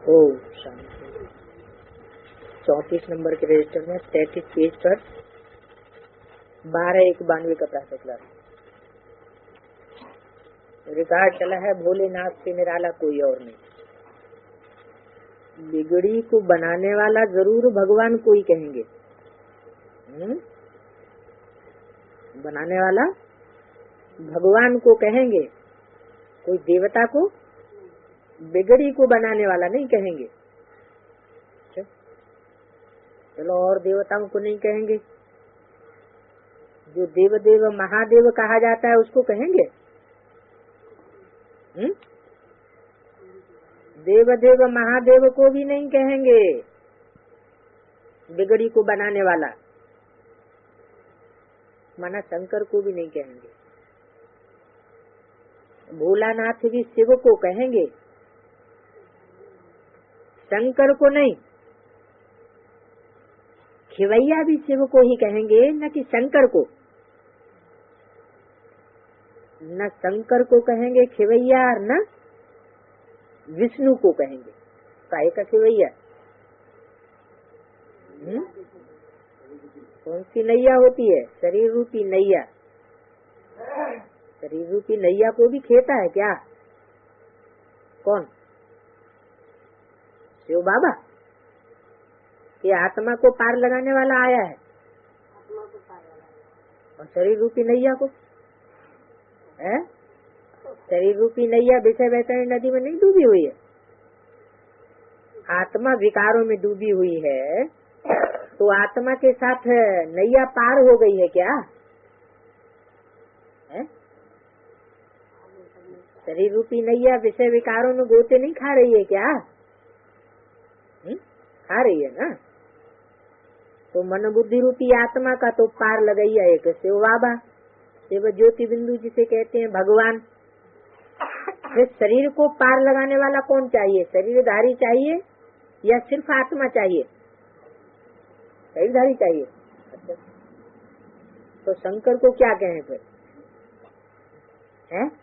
Om Shanti. 34 number के register में 33 page पर 12/1/92 का प्रातः क्लास रिकॉर्ड चला है। भोलेनाथ से निराला कोई और नहीं। बिगड़ी को बनाने वाला जरूर भगवान कोई कहेंगे। बनाने वाला भगवान को कहेंगे, कोई देवता को बिगड़ी को बनाने वाला नहीं कहेंगे। चलो और देवताओं को नहीं कहेंगे, जो देव देव महादेव कहा जाता है उसको कहेंगे। देव देव महादेव को भी नहीं कहेंगे, बिगड़ी को बनाने वाला माना शंकर को भी नहीं कहेंगे। भोलानाथ भी शिव को कहेंगे, शंकर को नहीं। खिवैया भी शिव को ही कहेंगे, न कि शंकर को। न शंकर को कहेंगे खिवैया, न विष्णु को कहेंगे। काहे का खिवैया? कौन सी नैया होती है? शरीर रूपी नैया। शरीर रूपी नैया को भी खेता है क्या? कौन? शिव बाबा? ये आत्मा को पार लगाने वाला आया है, और शरीर रूपी नैया को है? शरीर रूपी नैया विषय वैतरणी नदी में नहीं डूबी हुई है। आत्मा विकारों में डूबी हुई है, तो आत्मा के साथ नैया पार हो गई है क्या? है? शरीर रूपी नैया विषय विकारों में गोते नहीं खा रही है क्या? खा रही है ना। तो मन बुद्धि रूपी आत्मा का तो पार लगाई है एक शिव बाबा, शिव ज्योति बिंदु जिसे कहते हैं भगवान। फिर शरीर को पार लगाने वाला कौन चाहिए? शरीरधारी चाहिए या सिर्फ आत्मा चाहिए? शरीरधारी चाहिए। अच्छा, तो शंकर को क्या कहें फिर? है?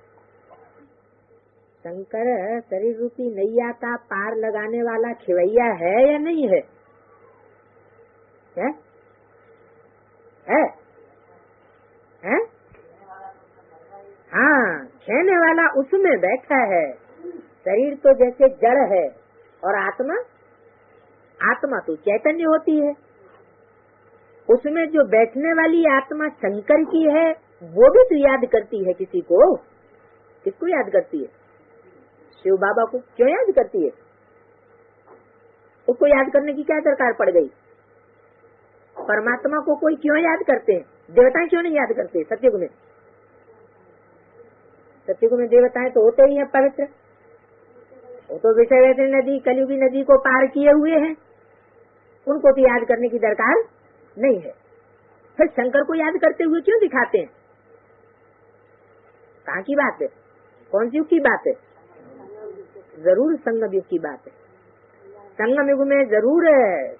शंकर शरीर रूपी नैया का पार लगाने वाला खिवैया है या नहीं है? है? है? है? हाँ, खेने वाला उसमें बैठा है। शरीर तो जैसे जड़ है, और आत्मा तो चैतन्य होती है। उसमें जो बैठने वाली आत्मा शंकर की है, वो भी तो याद करती है किसी को। किसको याद करती है? शिव बाबा को क्यों याद करती है? उसको याद करने की क्या दरकार पड़ गई? परमात्मा को कोई क्यों याद करते हैं? देवताएं क्यों नहीं याद करते? सत्युग में देवताएं तो होते ही हैं पवित्र। वो तो विषय वैतरणी नदी, कलियुगी नदी को पार किए हुए हैं, उनको तो याद करने की दरकार नहीं है। फिर शंकर को याद करते हुए क्यों दिखाते हैं? कहाँ की बात है? कौन सी युग की बात है? जरूर संगम युग की बात है। संगम युग में जरूर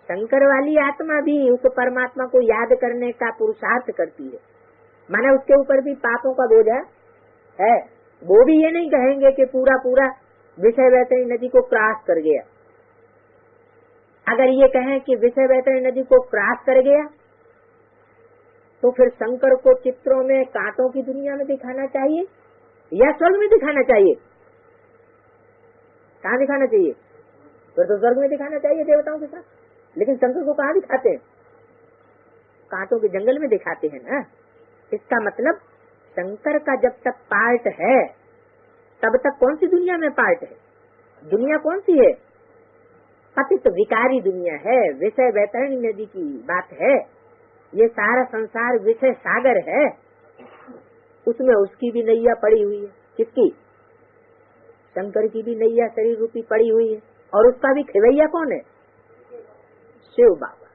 शंकर वाली आत्मा भी उस परमात्मा को याद करने का पुरुषार्थ करती है। माना उसके ऊपर भी पापों का बोझ है। वो भी ये नहीं कहेंगे कि पूरा पूरा विषय वैतरणी नदी को क्रॉस कर गया। अगर ये कहें कि विषय वैतरणी नदी को क्रॉस कर गया, तो फिर शंकर को चित्रों में कांटों की दुनिया में दिखाना चाहिए या स्वर्ग में दिखाना चाहिए? कहाँ दिखाना चाहिए? फिर तो स्वर्ग में दिखाना चाहिए देवताओं के साथ। लेकिन शंकर को कहाँ दिखाते हैं? कांटों के जंगल में दिखाते हैं ना। इसका मतलब शंकर का जब तक पार्ट है, तब तक कौन सी दुनिया में पार्ट है? दुनिया कौन सी है? पतित विकारी दुनिया है। विषय वैतरणी नदी की बात है। ये सारा संसार विषय सागर है, उसमें उसकी भी नैया पड़ी हुई है। किसकी? शंकर की भी नैया शरीर रूपी पड़ी हुई है। और उसका भी खिवैया कौन है? शिव बाबा।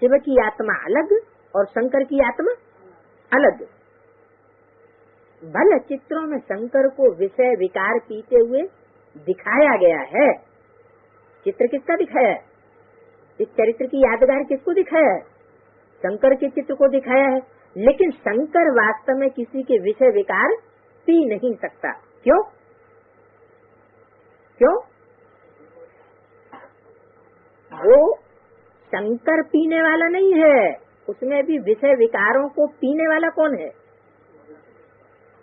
शिव की आत्मा अलग और शंकर की आत्मा अलग। भले चित्रों में शंकर को विषय विकार पीते हुए दिखाया गया है। चित्र किसका दिखाया है? इस चरित्र की यादगार किसको दिखाया है? शंकर के चित्र को दिखाया है। लेकिन शंकर वास्तव में किसी के विषय विकार पी नहीं सकता। क्यों? क्यों? वो शंकर पीने वाला नहीं है, उसमें भी विषय विकारों को पीने वाला कौन है?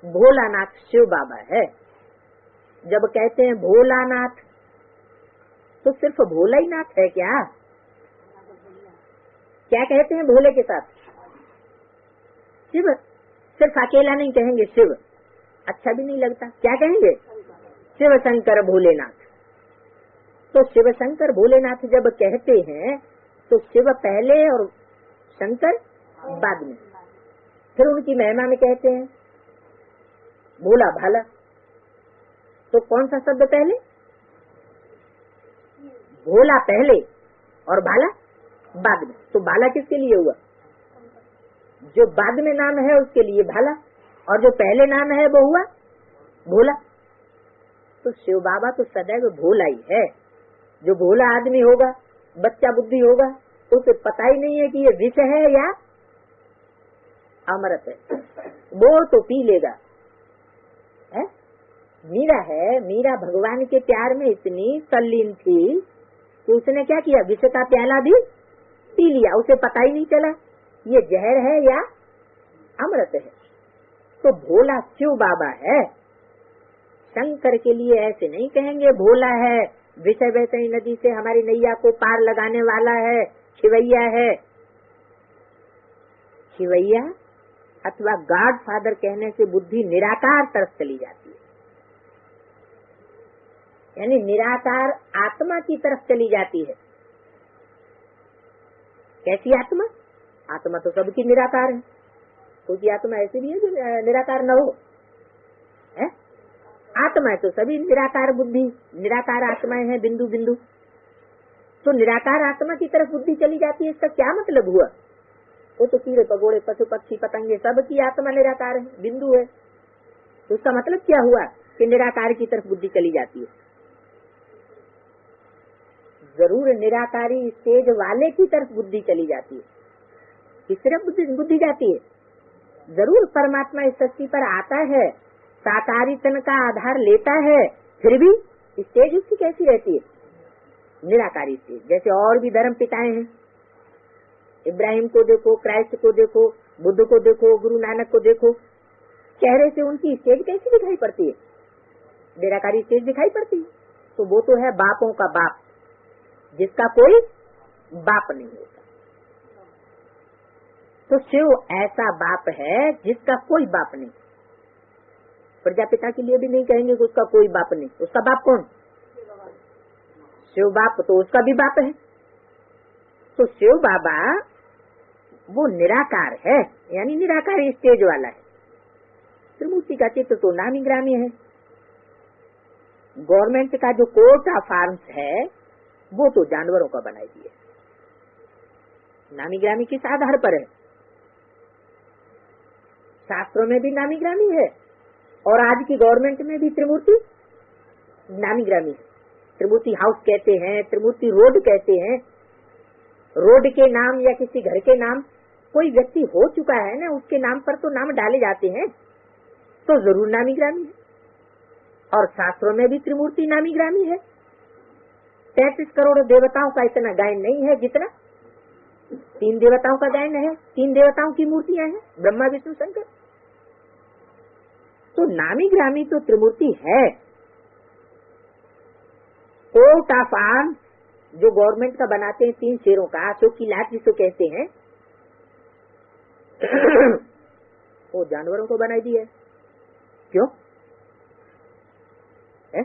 भोलानाथ शिव बाबा है। जब कहते हैं भोलानाथ तो सिर्फ भोला ही नाथ है क्या? क्या कहते हैं भोले के साथ? शिव। सिर्फ अकेला नहीं कहेंगे शिव, अच्छा भी नहीं लगता। क्या कहेंगे? शिव शंकर भोलेनाथ। तो शिव शंकर भोलेनाथ जब कहते हैं तो शिव पहले और शंकर बाद में। फिर उनकी महिमा में कहते हैं भोला भाला। तो कौन सा शब्द पहले? भोला पहले और भाला बाद में। तो भाला किसके लिए हुआ? जो बाद में नाम है उसके लिए भाला, और जो पहले नाम है वो हुआ भोला। तो शिव बाबा तो सदैव भोला ही है। जो भोला आदमी होगा, बच्चा बुद्धि होगा, तो उसे पता ही नहीं है कि ये विष है या अमृत है, वो तो पी लेगा। है? मीरा है, मीरा भगवान के प्यार में इतनी तल्लीन थी कि उसने क्या किया? विष का प्याला भी पी लिया, उसे पता ही नहीं चला ये जहर है या अमृत है। तो भोला शिव बाबा है। शंकर के लिए ऐसे नहीं कहेंगे भोला है, विषय वैतरणी नदी से हमारी नैया को पार लगाने वाला है, शिवैया है। शिवैया अथवा गॉड फादर कहने से बुद्धि निराकार तरफ चली जाती है, यानी निराकार आत्मा की तरफ चली जाती है। कैसी आत्मा? आत्मा तो सबकी निराकार है, कोई आत्मा ऐसी भी है जो निराकार न हो। है? आत्मा है तो सभी निराकार बुद्धि, निराकार आत्माएं हैं, बिंदु बिंदु। तो निराकार आत्मा की तरफ बुद्धि चली जाती है, इसका क्या मतलब हुआ? वो तो कीड़े पगोड़े पशु पक्षी पतंगे सबकी आत्मा निराकार है, बिंदु है। तो उसका मतलब क्या हुआ कि निराकार की तरफ बुद्धि चली जाती है? जरूर निराकारी स्टेज वाले की तरफ बुद्धि चली जाती है। किस तरफ बुद्धि जाती है? जरूर परमात्मा इस सृष्टि पर आता है, साकारितन का आधार लेता है, फिर भी स्टेज उसकी कैसी रहती है? निराकारी स्टेज। जैसे और भी धर्म पिताएं हैं, इब्राहिम को देखो, क्राइस्ट को देखो, बुद्ध को देखो, गुरु नानक को देखो, चेहरे से उनकी स्टेज कैसी दिखाई पड़ती है? निराकारी स्टेज दिखाई पड़ती है। तो वो तो है बापों का बाप, जिसका कोई बाप नहीं होता। तो शिव ऐसा बाप है जिसका कोई बाप नहीं। प्रजापिता के लिए भी नहीं कहेंगे कि उसका कोई बाप नहीं। उसका बाप कौन? शिव बाप, तो उसका भी बाप है। तो शिव बाबा वो निराकार है, यानी निराकारी स्टेज वाला है। त्रिमूर्ति का चित्र तो नामी ग्रामी है। गवर्नमेंट का जो कोर्ट ऑफ आर्म्स है वो तो जानवरों का बनाई दिया। नामी ग्रामी किस आधार पर है? शास्त्रों में भी नामी ग्रामी है और आज की गवर्नमेंट में भी त्रिमूर्ति नामी ग्रामी है। त्रिमूर्ति हाउस कहते हैं, त्रिमूर्ति रोड कहते हैं। रोड के नाम या किसी घर के नाम कोई व्यक्ति हो चुका है ना, उसके नाम पर तो नाम डाले जाते हैं, तो जरूर नामी ग्रामी है। और शास्त्रों में भी त्रिमूर्ति नामी ग्रामी है। 33 करोड़ देवताओं का इतना गायन नहीं है जितना 3 देवताओं का गायन है। 3 देवताओं की मूर्तियां हैं, ब्रह्मा विष्णु शंकर। तो नामी ग्रामी तो त्रिमूर्ति है। कोर्ट ऑफ आर्म्स जो गवर्नमेंट का बनाते हैं 3 शेरों का, अशोक की लात जिसको कहते हैं, वो जानवरों को बनाई दी है। क्यों है?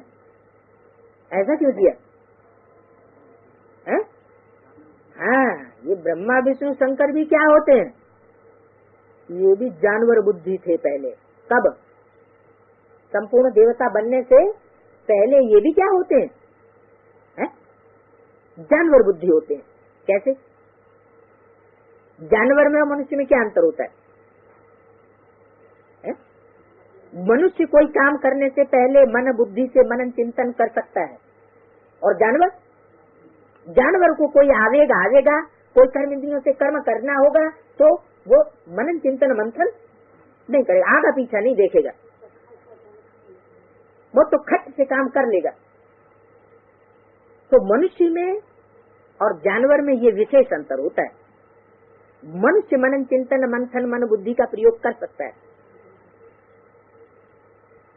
ऐसा क्यों किया है? हाँ, ये ब्रह्मा विष्णु शंकर भी क्या होते हैं? ये भी जानवर बुद्धि थे पहले। कब? संपूर्ण देवता बनने से पहले ये भी क्या होते हैं? जानवर बुद्धि होते हैं। कैसे? जानवर में और मनुष्य में क्या अंतर होता है? मनुष्य कोई काम करने से पहले मन बुद्धि से मनन चिंतन कर सकता है, और जानवर को कोई आवेगा, कोई कर्म इंद्रियों से कर्म करना होगा तो वो मनन चिंतन मंथन नहीं करेगा, आगा पीछा नहीं देखेगा, वो तो खट से काम कर लेगा। तो मनुष्य में और जानवर में ये विशेष अंतर होता है। मनुष्य मनन चिंतन मंथन मन बुद्धि का प्रयोग कर सकता है।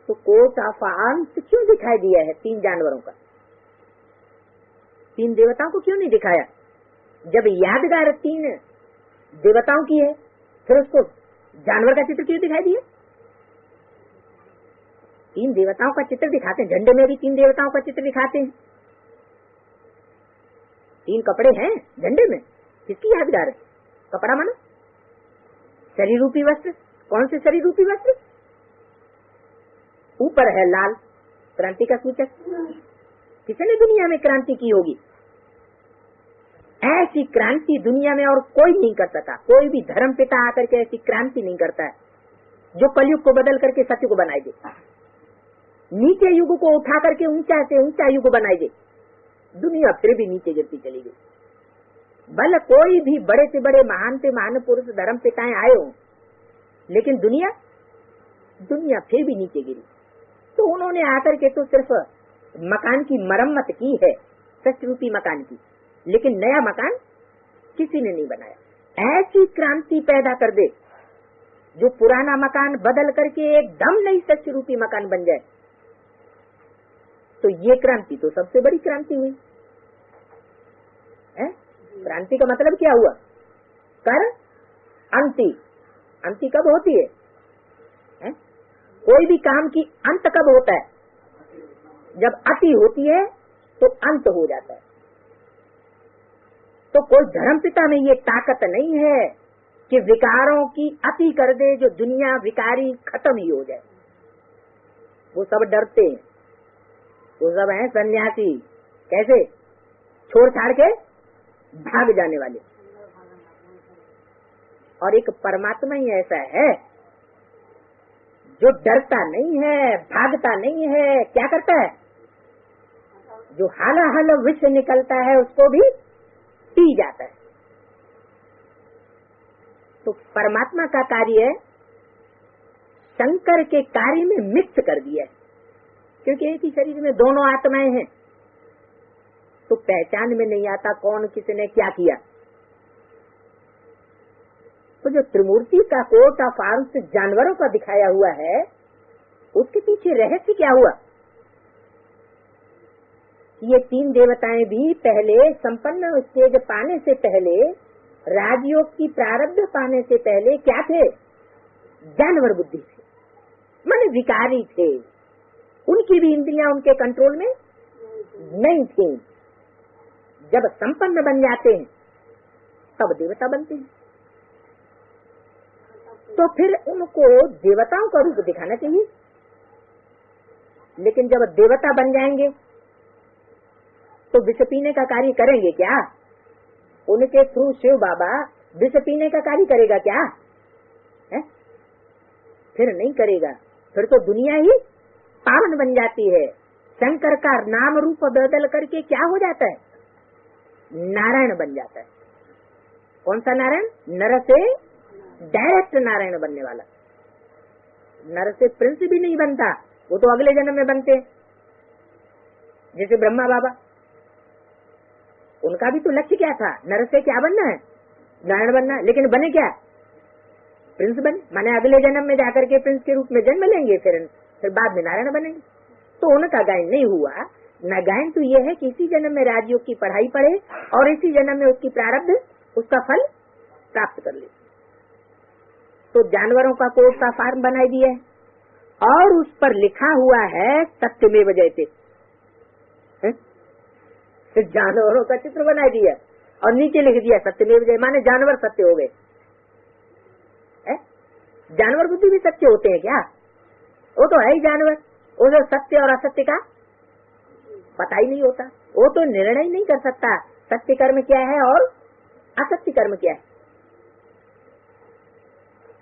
तो कोट ऑफ आर्म्स क्यों दिखाई दिया है 3 जानवरों का, 3 देवताओं को क्यों नहीं दिखाया? जब यादगार 3 देवताओं की है, फिर उसको जानवर का चित्र क्यों दिखाई दिया? 3 देवताओं का चित्र दिखाते हैं, झंडे में भी 3 देवताओं का चित्र दिखाते हैं। 3 कपड़े हैं झंडे में, किसकी यादगार है? कपड़ा मानो शरीर रूपी वस्त्र। कौन से शरीर रूपी वस्त्र? ऊपर है लाल, क्रांति का सूचक। किसने दुनिया में क्रांति की होगी? ऐसी क्रांति दुनिया में और कोई नहीं कर सका। कोई भी धर्म पिता आकर के ऐसी क्रांति नहीं करता है जो कलयुग को बदल करके सत्य को बनाई दे, नीचे युग को उठा करके ऊंचा से ऊंचा युग बनाई दे। दुनिया फिर भी नीचे गिरती चली गई। भले कोई भी बड़े से बड़े महान से महान पुरुष धर्म पिताएं आए हों, लेकिन दुनिया फिर भी नीचे गिरी। तो उन्होंने आकर के तो सिर्फ मकान की मरम्मत की है, सच रूपी मकान की, लेकिन नया मकान किसी ने नहीं बनाया। ऐसी क्रांति पैदा कर दे जो पुराना मकान बदल करके एकदम नई सच रूपी मकान बन जाए, तो ये क्रांति तो सबसे बड़ी क्रांति हुई है। क्रांति का मतलब क्या हुआ? कर अंति कब होती है? कोई भी काम की अंत कब होता है? जब अति होती है तो अंत हो जाता है। तो कोई धर्मपिता में ये ताकत नहीं है कि विकारों की अति कर दे, जो दुनिया विकारी खत्म ही हो जाए। वो सब डरते हैं, वो सब हैं सन्यासी, कैसे छोड़ छाड़ के भाग जाने वाले। और एक परमात्मा ही ऐसा है जो डरता नहीं है, भागता नहीं है, क्या करता है? जो हाल विष निकलता है उसको भी पी जाता है। तो परमात्मा का कार्य शंकर के कार्य में मिक्स कर दिया है, क्योंकि एक ही शरीर में दोनों आत्माएं हैं। तो पहचान में नहीं आता कौन किसने क्या किया। तो जो त्रिमूर्ति का कोट ऑफ आर्म्स जानवरों का दिखाया हुआ है, उसके पीछे रहस्य क्या हुआ? ये 3 देवताएं भी पहले संपन्न स्टेज पाने से पहले, राजयोग की प्रारब्ध पाने से पहले क्या थे? जानवर बुद्धि थे, माने विकारी थे। उनकी भी इंद्रियां उनके कंट्रोल में नहीं थी। जब संपन्न बन जाते हैं तब देवता बनते हैं। तो फिर उनको देवताओं का रूप दिखाना चाहिए। लेकिन जब देवता बन जाएंगे तो विष पीने का कार्य करेंगे क्या? उनके थ्रू शिव बाबा विष पीने का कार्य करेगा क्या है? फिर नहीं करेगा। फिर तो दुनिया ही पावन बन जाती है। शंकर का नाम रूप बदल करके क्या हो जाता है? नारायण बन जाता है। कौन सा नारायण? नर से डायरेक्ट नारायण बनने वाला। नर से प्रिंस भी नहीं बनता, वो तो अगले जन्म में बनते। जैसे ब्रह्मा बाबा, उनका भी तो लक्ष्य क्या था? नर से क्या बनना है? नारायण बनना। लेकिन बने क्या? प्रिंस बने, माने अगले जन्म में जाकर के प्रिंस के रूप में जन्म लेंगे, फिर बाद में नारायण बनेंगे। तो उनका गायन नहीं हुआ। न गायन तो ये है कि इसी जन्म में राजयोग की पढ़ाई पढ़े और इसी जन्म में उसकी प्रारब्ध, उसका फल प्राप्त कर ले। तो जानवरों का कोट का फार्म बनाई दिया है और उस पर लिखा हुआ है सत्यमेव जयते। जानवरों का चित्र बनाई दिया और नीचे लिख दिया सत्यमेव जय, माने जानवर सत्य हो गए। जानवर बुद्धि भी सत्य होते हैं क्या? वो तो है ही जानवर। उसे सत्य और असत्य का पता ही नहीं होता। वो तो निर्णय ही नहीं कर सकता सत्य कर्म क्या है और असत्य कर्म क्या है।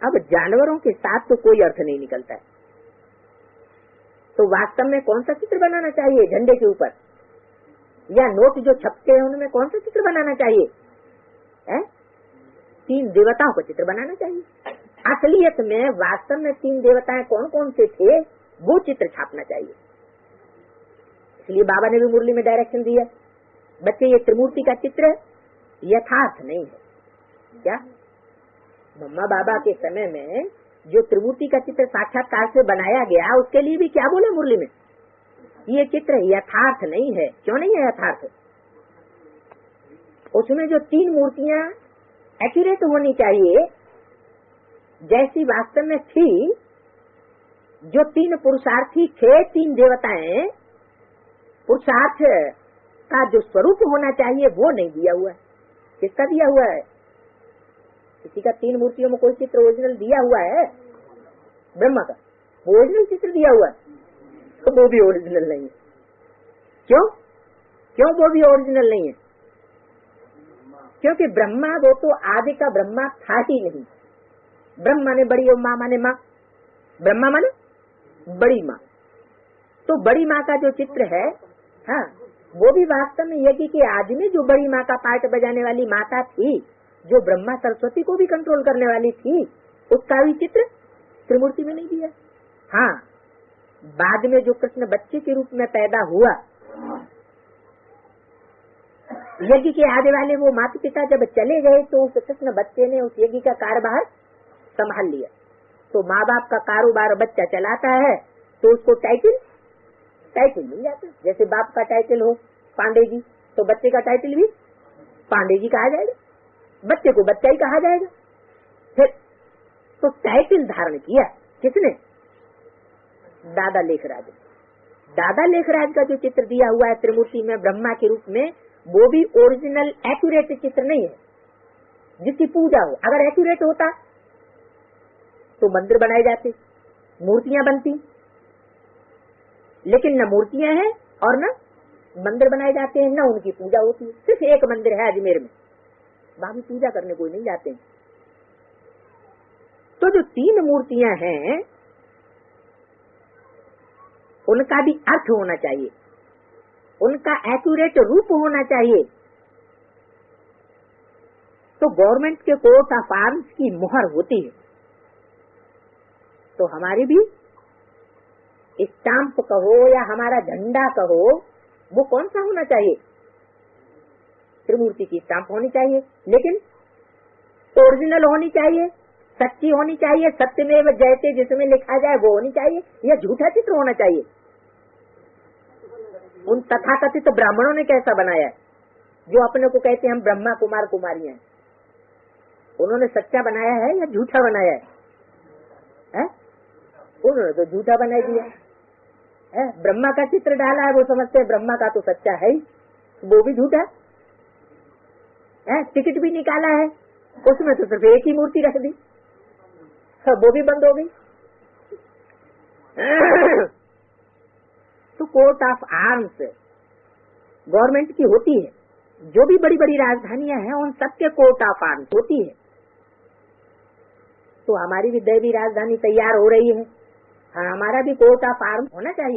अब जानवरों के साथ तो कोई अर्थ नहीं निकलता है। तो वास्तव में कौन सा चित्र बनाना चाहिए? झंडे के ऊपर या नोट जो छपते हैं उनमें कौन सा चित्र बनाना चाहिए? 3 देवताओं का चित्र बनाना चाहिए। असलियत में वास्तव में 3 देवताएं कौन कौन से थे वो चित्र छापना चाहिए। इसलिए बाबा ने भी मुरली में डायरेक्शन दिया बच्चे ये त्रिमूर्ति का चित्र यथार्थ नहीं है। क्या ब्रह्मा बाबा के समय में जो त्रिमूर्ति का चित्र साक्षात्कार से बनाया गया, उसके लिए भी क्या बोले मुरली में, ये चित्र यथार्थ नहीं है। क्यों नहीं है यथार्थ? उसमें जो 3 मूर्तियां एक्यूरेट होनी चाहिए जैसी वास्तव में थी, जो 3 पुरुषार्थी थे, 3 देवताएं, पुरुषार्थ का जो स्वरूप होना चाहिए वो नहीं दिया हुआ है। किसका दिया हुआ है? किसी का 3 मूर्तियों में कोई चित्र ओरिजिनल दिया हुआ है? ब्रह्मा का ओरिजिनल चित्र दिया हुआ है, तो वो भी ओरिजिनल नहीं है। क्यों वो भी ओरिजिनल नहीं है? क्योंकि ब्रह्मा वो तो आदि का ब्रह्मा था ही नहीं। ब्रह्म माने बड़ी और माँ माने माँ, ब्रह्मा माने बड़ी माँ। तो बड़ी माँ का जो चित्र है, हाँ, वो भी वास्तव में यज्ञ के आदि में जो बड़ी माँ का पार्ट बजाने वाली माता थी, जो ब्रह्मा सरस्वती को भी कंट्रोल करने वाली थी, उसका भी चित्र त्रिमूर्ति में नहीं दिया। हाँ, बाद में जो कृष्ण बच्चे के रूप में पैदा हुआ, यज्ञ के आदि वाले वो माता पिता जब चले गए तो उस कृष्ण बच्चे ने उस यज्ञ का कारोबार संभाल लिया। तो माँ बाप का कारोबार बच्चा चलाता है तो उसको टाइटल मिल जाता है। जैसे बाप का टाइटल हो पांडे जी, तो बच्चे का टाइटल भी पांडे जी कहा जाएगा, बच्चे को बच्चा ही कहा जाएगा। फिर तो टाइटल धारण किया किसने? दादा लेखराज। दादा लेखराज का जो चित्र दिया हुआ है त्रिमूर्ति में ब्रह्मा के रूप में, वो भी ओरिजिनल एक्यूरेट चित्र नहीं है जिसकी पूजा हो। अगर एक्यूरेट होता तो मंदिर बनाए जाते, मूर्तियां बनती, लेकिन न मूर्तियां हैं और न मंदिर बनाए जाते हैं, न उनकी पूजा होती है। सिर्फ एक मंदिर है अजमेर में, वहां भी पूजा करने कोई नहीं जाते। तो जो 3 मूर्तियां हैं उनका भी अर्थ होना चाहिए, उनका एक्यूरेट रूप होना चाहिए। तो गवर्नमेंट के कोर्ट ऑफ आर्म्स की मुहर होती है, तो हमारी भी स्टाम्प कहो या हमारा झंडा कहो, वो कौन सा होना चाहिए? त्रिमूर्ति की स्टाम्प होनी चाहिए, लेकिन ओरिजिनल होनी चाहिए, सच्ची होनी चाहिए, सत्यमेव जयते जिसमें लिखा जाए वो होनी चाहिए, या झूठा चित्र होना चाहिए? उन तथाकथित ब्राह्मणों ने कैसा बनाया है, जो अपने को कहते हैं हम ब्रह्मा कुमार कुमारी हैं, उन्होंने सच्चा बनाया है या झूठा बनाया है? उन्होंने तो झूठा बना दिया है। ब्रह्मा का चित्र डाला है, वो समझते हैं ब्रह्मा का तो सच्चा है ही, वो भी झूठा है। टिकट भी निकाला है, उसमें तो सिर्फ एक ही मूर्ति रख दी, वो भी बंद हो गई। तो कोर्ट ऑफ आर्म्स गवर्नमेंट की होती है, जो भी बड़ी बड़ी राजधानियां हैं उन सबके कोर्ट ऑफ आर्म्स होती है। तो हमारी भी दैवी राजधानी तैयार हो रही है, हमारा भी कोर्ट ऑफ आर्म्स होना चाहिए,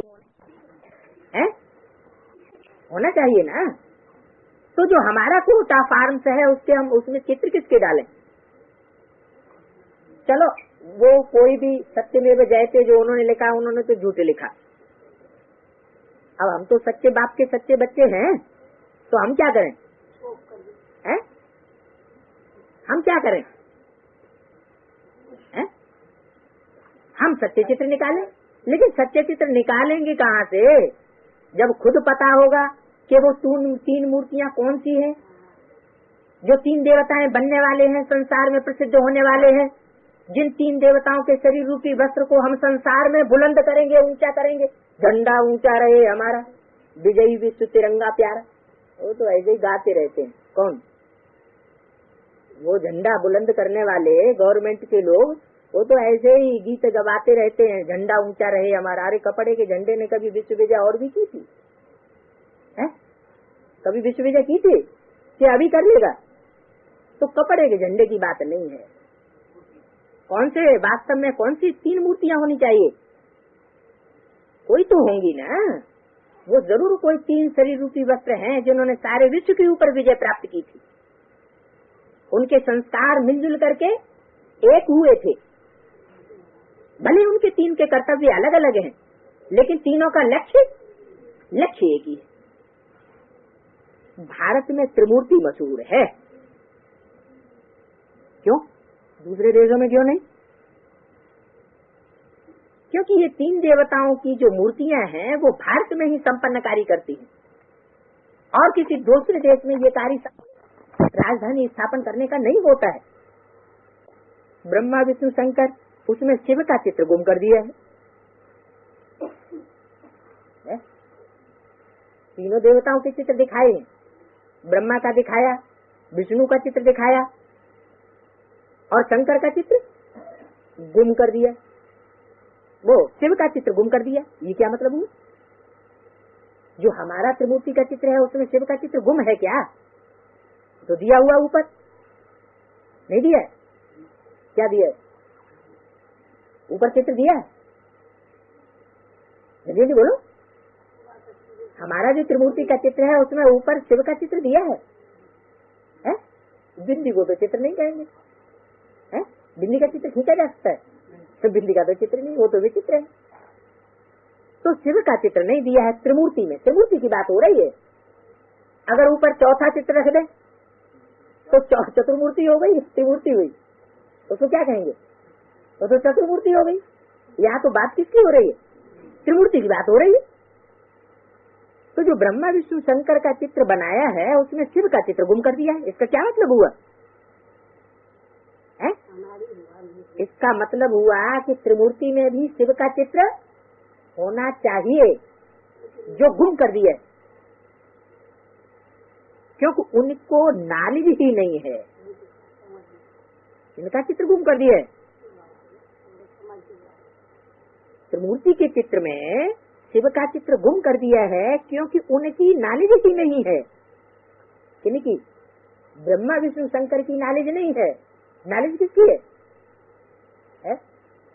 है? होना चाहिए ना। तो जो हमारा कोर्ट ऑफ आर्म्स है उसके हम उसमें चित्र किसके डालें? चलो वो कोई भी सत्यमेव जयते जो उन्होंने लिखा, उन्होंने तो झूठ लिखा। अब हम तो सच्चे बाप के सच्चे बच्चे हैं, तो हम क्या करें? हैं? हम क्या करें? हैं? हम सच्चे चित्र निकालें, लेकिन सच्चे चित्र निकालेंगे कहाँ से जब खुद पता होगा कि वो 3 मूर्तियां कौन सी हैं, जो 3 देवताएं बनने वाले हैं, संसार में प्रसिद्ध होने वाले हैं, जिन 3 देवताओं के शरीर रूपी वस्त्र को हम संसार में बुलंद करेंगे, ऊंचा करेंगे, झंडा ऊंचा रहे हमारा, विजयी विश्व तिरंगा प्यारा। वो तो ऐसे ही गाते रहते हैं। कौन? वो झंडा बुलंद करने वाले गवर्नमेंट के लोग, वो तो ऐसे ही गीत गवाते रहते हैं, झंडा ऊंचा रहे हमारा। अरे कपड़े के झंडे ने कभी विश्व विजय और भी की थी? है? कभी विश्व विजय की थी कि अभी कर लेगा? तो कपड़े के झंडे की बात नहीं है। कौन से वास्तव में कौन सी 3 मूर्तियां होनी चाहिए? कोई तो होंगी ना, वो जरूर कोई 3 शरीर रूपी वस्त्र हैं जिन्होंने सारे विश्व के ऊपर विजय प्राप्त की थी। उनके संस्कार मिलजुल करके एक हुए थे। भले उनके 3 के कर्तव्य अलग अलग हैं, लेकिन तीनों का लक्ष्य एक ही है। भारत में त्रिमूर्ति मशहूर है। क्यों? दूसरे देशों में क्यों नहीं? क्योंकि ये 3 देवताओं की जो मूर्तियां हैं वो भारत में ही संपन्न कार्य करती हैं, और किसी दूसरे देश में ये कार्य राजधानी स्थापन करने का नहीं होता है। ब्रह्मा विष्णु शंकर, उसमें शिव का चित्र गुम कर दिया है। तीनों देवताओं के चित्र दिखाए हैं, ब्रह्मा का दिखाया, विष्णु का चित्र दिखाया और शंकर का चित्र गुम कर दिया, वो शिव का चित्र गुम कर दिया। ये क्या मतलब हुआ? जो हमारा त्रिमूर्ति का चित्र है उसमें शिव का चित्र गुम है क्या? तो दिया हुआ ऊपर नहीं दिया है? क्या दिया है? ऊपर चित्र दिया है? जी बोलो। हमारा जो त्रिमूर्ति का चित्र है उसमें ऊपर शिव का चित्र दिया है? बिंदी को तो चित्र नहीं कहेंगे, है? बिंदी का चित्र खींचा जा सकता है, तो बिंदी का तो चित्र नहीं, वो तो विचित्र है। तो शिव का चित्र नहीं दिया है त्रिमूर्ति में। त्रिमूर्ति की बात हो रही है। अगर ऊपर चौथा चित्र रख दें तो चतुर्मूर्ति हो गई, त्रिमूर्ति हुई, उसको क्या कहेंगे? वो तो चतुर्मूर्ति हो गई। यहाँ तो बात किसकी हो रही है? त्रिमूर्ति की बात हो रही है। तो जो ब्रह्मा विष्णु शंकर का चित्र बनाया है उसमें शिव का चित्र गुम कर दिया है। इसका क्या मतलब हुआ है? इसका मतलब हुआ कि त्रिमूर्ति में भी शिव का चित्र होना चाहिए, जो गुम कर दिया, क्योंकि उनको नॉलेज ही नहीं है। इनका चित्र गुम कर दिया है। त्रिमूर्ति के चित्र में शिव का चित्र गुम कर दिया है क्योंकि उनकी नॉलेज ही नहीं है। किनकी? ब्रह्मा विष्णु शंकर की नॉलेज नहीं है। नॉलेज किसकी है?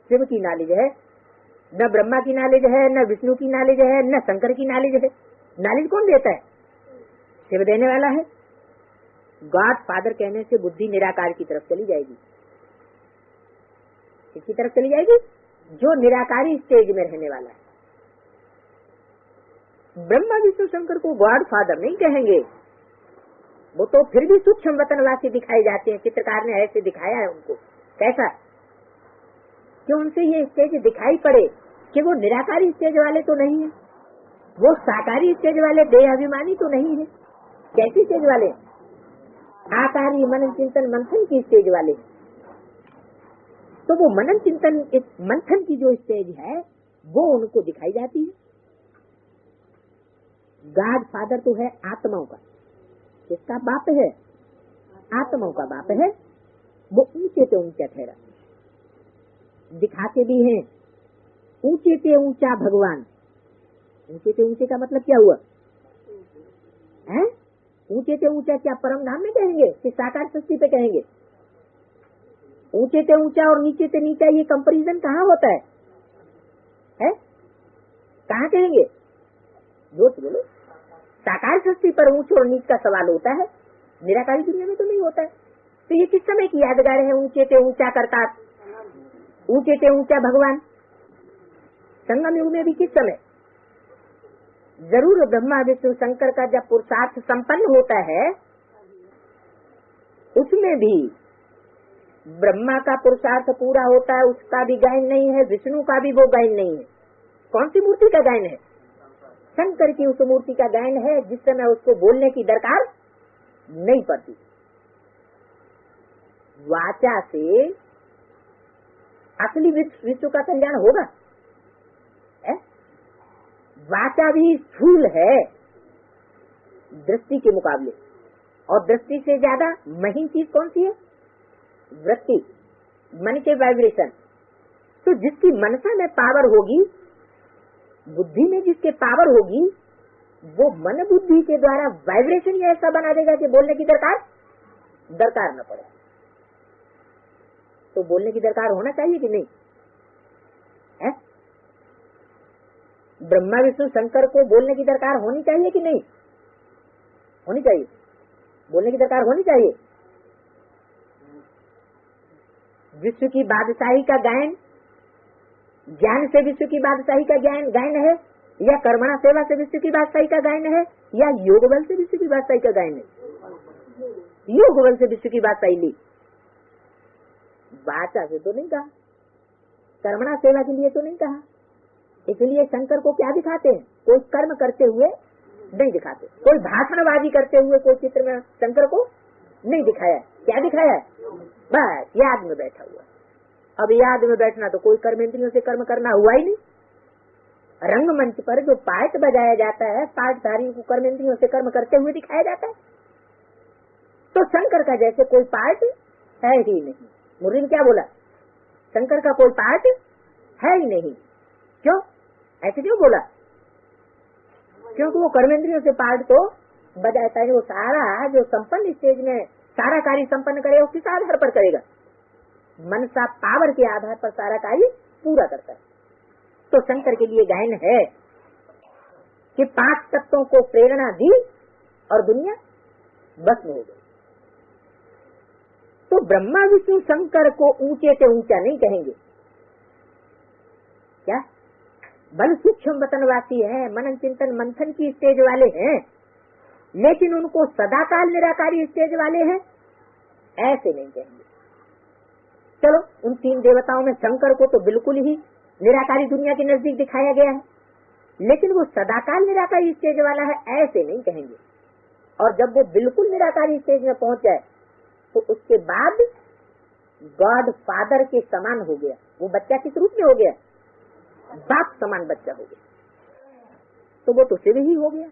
शिव की नॉलेज है। न ब्रह्मा की नॉलेज है, न विष्णु की नॉलेज है, न शंकर की नॉलेज है। नॉलेज कौन देता है? शिव देने वाला है। गॉड फादर कहने से बुद्धि निराकार की तरफ चली जाएगी। किसकी तरफ चली जाएगी? जो निराकारी स्टेज में रहने वाला है। ब्रह्मा विष्णु शंकर को गॉड फादर नहीं कहेंगे, वो तो फिर भी सूक्ष्म वतनवासी दिखाए जाते हैं। चित्रकार ने ऐसे दिखाया है उनको। कैसा? कि उनसे ये स्टेज दिखाई पड़े कि वो निराकारी स्टेज वाले तो नहीं है, वो साकारी स्टेज वाले, देहाभिमानी तो नहीं है। कैसी स्टेज वाले? आकारी मनन चिंतन मंथन की स्टेज वाले। तो वो मनन चिंतन मंथन की जो स्टेज है वो उनको दिखाई जाती है। गॉड फादर तो है आत्माओं का। किसका बाप है? आत्माओं का बाप है। वो ऊंचे से ऊंचा ठहरा, दिखाते भी हैं ऊंचे से ऊंचा भगवान। ऊंचे से ऊंचे का मतलब क्या हुआ है? ऊंचे से ऊंचा क्या परम धाम में कहेंगे कि साकार सृष्टि पे कहेंगे? ऊंचे से ऊंचा और नीचे से नीचा ये कंपैरिजन कहाँ होता है? कहाँ कहेंगे? जोर बोलो। साकार सृष्टि पर ऊंच और नीच का सवाल होता है, निराकारी दुनिया में तो नहीं होता है। तो ये किस समय की यादगार है? ऊंचे से ऊंचा करता, ऊंचे से ऊंचा भगवान। संगम युग में भी किस समय? जरूर ब्रह्मा विष्णु शंकर का जब पुरुषार्थ संपन्न होता है उसमें भी ब्रह्मा का पुरुषार्थ पूरा होता है, उसका भी गायन नहीं है, विष्णु का भी वो गायन नहीं है। कौन सी मूर्ति का गायन है? शंकर की उस मूर्ति का गायन है जिस समय उसको बोलने की दरकार नहीं पड़ती। वाचा से असली विश्व का कल्याण होगा है? वाचा भी स्थूल है दृष्टि के मुकाबले, और दृष्टि से ज्यादा महीन चीज कौन सी है? वृत्ति, मन के वाइब्रेशन। तो जिसकी मनसा में पावर होगी, बुद्धि में जिसके पावर होगी, वो मन बुद्धि के द्वारा वाइब्रेशन ही ऐसा बना देगा कि बोलने की दरकार न पड़े। तो बोलने की दरकार होना चाहिए कि नहीं है? ब्रह्मा विष्णु शंकर को बोलने की दरकार होनी चाहिए कि नहीं होनी चाहिए? बोलने की दरकार होनी चाहिए। विश्व की बादशाही का गायन ज्ञान से विश्व की बादशाही का गायन है, या कर्मणा सेवा से विश्व की बादशाही का गायन है, या योग बल से विश्व की बादशाही का गायन है? योग बल से विश्व की बादशाही ली। वाचा से तो नहीं कहा, कर्मणा सेवा के लिए तो नहीं कहा। इसलिए शंकर को क्या दिखाते हैं? कोई कर्म करते हुए नहीं दिखाते, कोई भाषणबाजी करते हुए कोई चित्र में शंकर को नहीं दिखाया। क्या दिखाया है? बस याद में बैठा हुआ। अब याद में बैठना तो कोई कर्मेंद्रियों से कर्म करना हुआ ही नहीं। रंगमंच पर जो पाठ बजाया जाता है, पाठधारियों को कर्मेंद्रियों से कर्म करते हुए दिखाया जाता है। तो शंकर का जैसे कोई पाठ है ही नहीं। मुरली ने क्या बोला? शंकर का कोई पाठ है ही नहीं। क्यों ऐसे क्यों बोला? क्योंकि वो कर्मेंद्रियों से पाठ तो बजाता है। वो सारा जो संपन्न स्टेज में सारा कार्य संपन्न करे, वो किस आधार पर करेगा? मनसा पावर के आधार पर सारा कार्य पूरा करता है। तो शंकर के लिए गायन है कि 5 तत्वों को प्रेरणा दी और दुनिया भस्म हो गई। तो ब्रह्मा विष्णु शंकर को ऊंचे से ऊंचा नहीं कहेंगे। क्या? बल सूक्ष्म वतनवासी है, मनन चिंतन मंथन की स्टेज वाले हैं, लेकिन उनको सदाकाल निराकारी स्टेज वाले हैं, ऐसे नहीं कहेंगे। चलो, उन 3 देवताओं में शंकर को तो बिल्कुल ही निराकारी दुनिया के नजदीक दिखाया गया है, लेकिन वो सदाकाल निराकारी स्टेज वाला है, ऐसे नहीं कहेंगे। और जब वो बिल्कुल निराकारी स्टेज में पहुंच जाए तो उसके बाद गॉड फादर के समान हो गया। वो बच्चा किस रूप में हो गया? बाप समान बच्चा हो गया। तो वो तो शिव ही हो गया।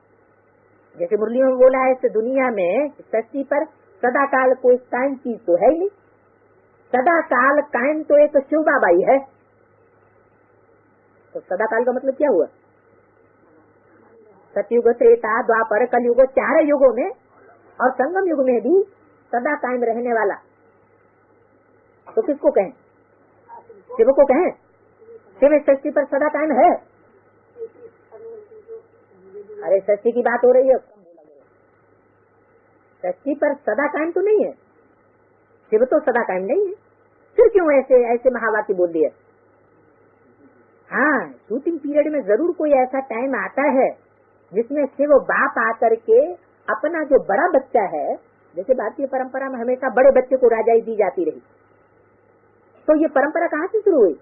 जैसे मुरलियों में बोला है, इस दुनिया में सृष्टि पर सदाकाल कोई कायम चीज तो है ही नहीं। सदाकाल कायम तो एक शिव बाबा ही है। तो सदाकाल का मतलब क्या हुआ? सतयुग, त्रेता, द्वापर, कलयुग, 4 युगों में और संगम युग में भी सदा कायम रहने वाला। तो किसको कहें? शिव को कहें? शिव सृष्टि पर सदा कायम है। अरे सृष्टि की बात हो रही है, सृष्टि पर सदा कायम तो नहीं है। शिव तो सदा कायम नहीं है। फिर क्यों ऐसे महावाक्य बोल दिए? हाँ, शूटिंग पीरियड में जरूर कोई ऐसा टाइम आता है जिसमें शिव बाप आकर के अपना जो बड़ा बच्चा है, जैसे भारतीय परंपरा में हमेशा बड़े बच्चे को राजाई दी जाती रही, तो ये परंपरा कहाँ से शुरू हुई?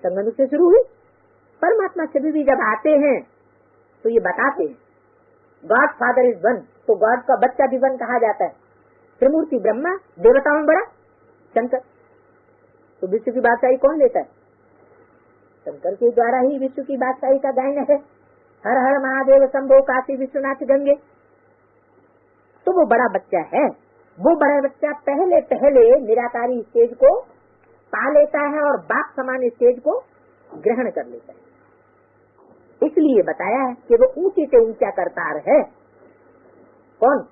संगम से शुरू हुई। परमात्मा शिव भी जब आते हैं तो ये बताते हैं गॉड फादर इज वन, तो गॉड का बच्चा भी वन कहा जाता है। त्रिमूर्ति ब्रह्मा, देवताओं में बड़ा शंकर। तो विश्व की बादशाही कौन लेता है? शंकर के द्वारा ही विश्व की बादशाही का गायन है। हर हर महादेव शंभो काशी विश्वनाथ गंगे। तो वो बड़ा बच्चा है। वो बड़ा बच्चा पहले निराकारी स्टेज को पा लेता है और बाप समान स्टेज को ग्रहण कर लेता है। इसलिए बताया है कि वो ऊंचे से ऊंचा करतार है। कौन?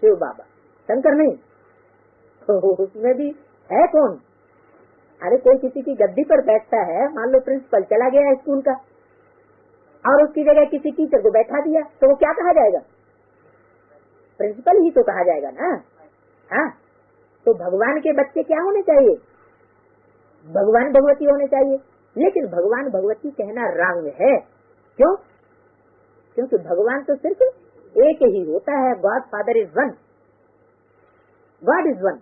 शिव बाबा, शंकर नहीं। तो उसमें भी है कौन? अरे कोई किसी की गद्दी पर बैठता है, मान लो प्रिंसिपल चला गया स्कूल का और उसकी जगह किसी टीचर को बैठा दिया, तो वो क्या कहा जाएगा? प्रिंसिपल ही तो कहा जाएगा ना। हाँ, तो भगवान के बच्चे क्या होने चाहिए? भगवान भगवती होने चाहिए। लेकिन भगवान भगवती कहना रंग है। क्यों? क्योंकि भगवान तो सिर्फ एक ही होता है। God father is one, God is one.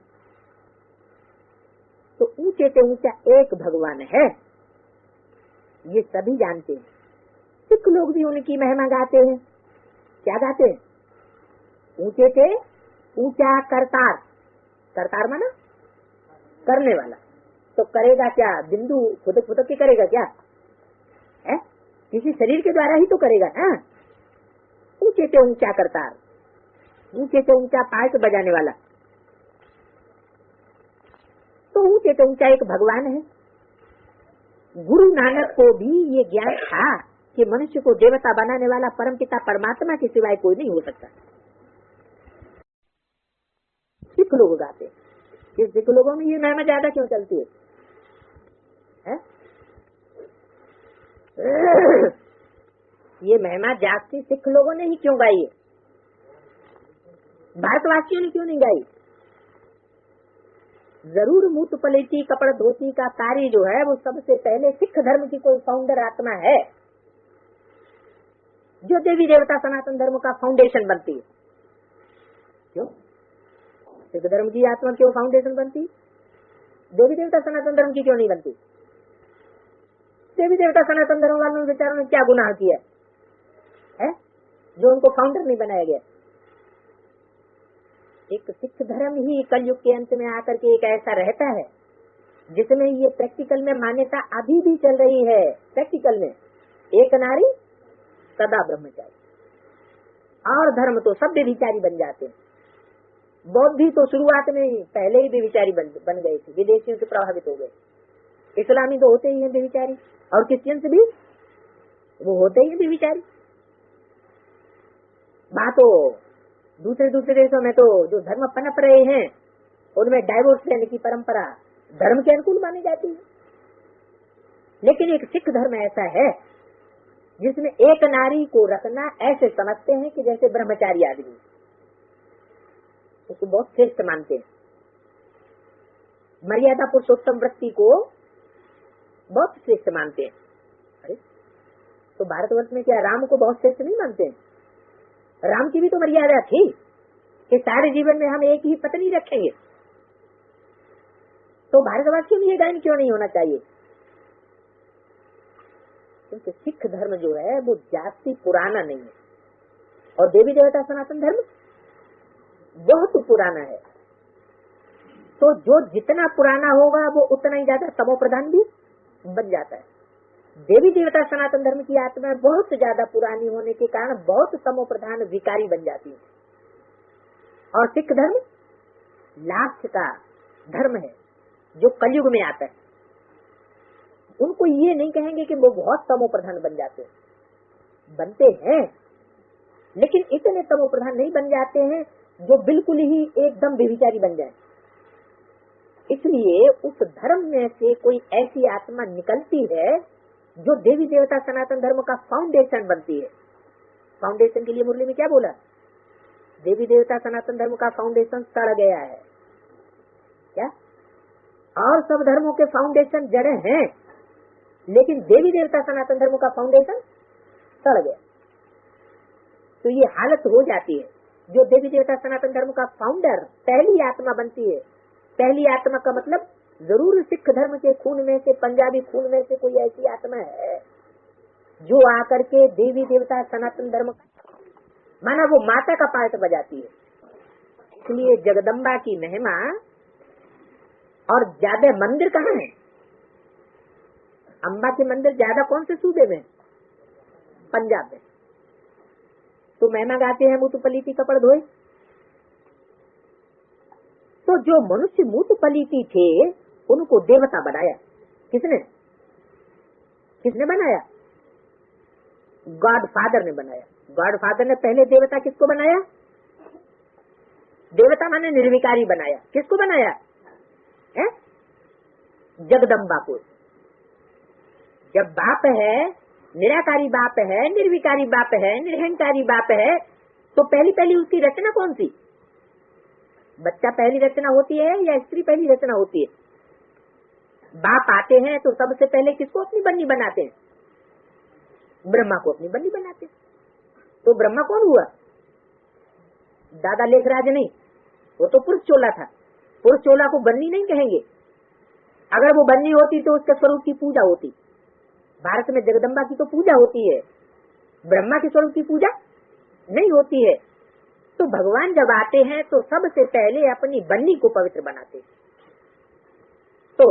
तो ऊंचे से ऊंचा एक भगवान है, ये सभी जानते हैं। सिख लोग भी उनकी महिमा गाते हैं। क्या गाते हैं? ऊंचे से ऊंचा करतार। करतार माना करने वाला। तो करेगा क्या? बिंदु खुदक खुदक के करेगा क्या है? किसी शरीर के द्वारा ही तो करेगा ना। ऊंचे से ऊंचा करतार, ऊंचे से ऊंचा पाठ बजाने वाला। तो ऊंचे से ऊंचा एक भगवान है। गुरु नानक को भी ये ज्ञान था कि मनुष्य को देवता बनाने वाला परमपिता परमात्मा के सिवाय कोई नहीं हो सकता। सिख लोग गाते, ये सिख लोगों में ये महिमा ज्यादा क्यों चलती है? ये महिमा जागती सिख लोगों ने ही क्यों गाई है? भारतवासियों ने क्यों नहीं गाई? जरूर मूत पलेटी कपड़ धोती का कार्य जो है वो सबसे पहले सिख धर्म की कोई फाउंडर आत्मा है, जो देवी देवता सनातन धर्म का फाउंडेशन बनती है। क्यों? सिख धर्म की आत्मा क्यों फाउंडेशन बनती? देवी देवता सनातन धर्म की क्यों नहीं बनती? देवी देवता सनातन धर्म वालों बेचारों ने क्या गुनाह किया है जो उनको फाउंडर नहीं बनाया गया? एक सिख धर्म ही कलयुग के अंत में आकर के एक ऐसा रहता है जिसमें ये प्रैक्टिकल में मान्यता अभी भी चल रही है। प्रैक्टिकल में एक नारी सदा ब्रह्मचारी, और धर्म तो सब व्यभिचारी बन जाते हैं। बौद्ध भी तो शुरुआत में ही पहले ही व्यभिचारी बन गए थे, विदेशियों से प्रभावित हो गए। इस्लामी तो होते ही हैं व्यभिचारी, और क्रिश्चियंस भी वो होते ही हैं व्यभिचारी। बात तो दूसरे देशों में तो जो धर्म पनप रहे हैं उनमें डाइवोर्स लेने की परंपरा धर्म के अनुकूल मानी जाती है। लेकिन एक सिख धर्म ऐसा है जिसमें एक नारी को रखना ऐसे समझते हैं कि जैसे ब्रह्मचारी आदमी, उसको बहुत श्रेष्ठ मानते हैं। मर्यादा पुरुषोत्तम वृत्ति को बहुत श्रेष्ठ मानते हैं। अरे तो भारतवर्ष में क्या राम को बहुत श्रेष्ठ नहीं मानते हैं? राम की भी तो मर्यादा थी कि सारे जीवन में हम एक ही पत्नी रखेंगे। तो भारतवासियों में ये गायन क्यों नहीं होना चाहिए? क्योंकि सिख धर्म जो है वो जाति पुराना नहीं है, और देवी देवता सनातन धर्म बहुत पुराना है। तो जो जितना पुराना होगा वो उतना ही ज्यादा तमो प्रधान भी बन जाता है। देवी देवता सनातन धर्म की आत्मा बहुत ज्यादा पुरानी होने के कारण बहुत तमो प्रधान विकारी बन जाती है। और सिख धर्म लास्ट का धर्म है जो कलयुग में आता है। उनको ये नहीं कहेंगे कि वो बहुत तमो प्रधान बन जाते हैं, बनते हैं, लेकिन इतने तमो प्रधान नहीं बन जाते हैं जो बिल्कुल ही एकदम व्यभिचारी बन जाए। इसलिए उस धर्म में से कोई ऐसी आत्मा निकलती है जो देवी देवता सनातन धर्म का फाउंडेशन बनती है। फाउंडेशन के लिए मुरली में क्या बोला? देवी देवता सनातन धर्म का फाउंडेशन सड़ गया है क्या? और सब धर्मों के फाउंडेशन जड़े हैं, लेकिन देवी देवता सनातन धर्म का फाउंडेशन सड़ गया। तो ये हालत हो जाती है। जो देवी देवता सनातन धर्म का फाउंडर पहली आत्मा बनती है, पहली आत्मा का मतलब जरूर सिख धर्म के खून में से, पंजाबी खून में से कोई ऐसी आत्मा है जो आकर के देवी देवता सनातन धर्म का, माना वो माता का पार्ट बजाती है। इसलिए जगदम्बा की महिमा, और ज्यादा मंदिर कहाँ है? अम्बा के मंदिर ज्यादा कौन से सूबे में? पंजाब में। तो महिमा गाते हैं मुँह पलीती कपड़ धोए। तो जो मनुष्य मुँह पलीती थे उनको देवता बनाया किसने? किसने बनाया? गॉड फादर ने बनाया। गॉड फादर ने पहले देवता किसको बनाया? देवता माने निर्विकारी बनाया। किसको बनाया है? जगदम्बा को। जब बाप है, निराकारी बाप है, निर्विकारी बाप है, निरहंकारी बाप है, तो पहली उसकी रचना कौन सी? बच्चा पहली रचना होती है या स्त्री पहली रचना होती है? बाप आते हैं तो सबसे पहले किसको अपनी बन्नी बनाते हैं? ब्रह्मा को अपनी बन्नी बनाते हैं। तो ब्रह्मा कौन हुआ? दादा लेखराज नहीं, वो तो पुरुष चोला था। पुरुष चोला को बन्नी नहीं कहेंगे। अगर वो बन्नी होती तो उसके स्वरूप की पूजा होती। भारत में जगदम्बा की तो पूजा होती है, ब्रह्मा के स्वरूप की पूजा नहीं होती है। तो भगवान जब आते हैं तो सबसे पहले अपनी बन्नी को पवित्र बनाते। तो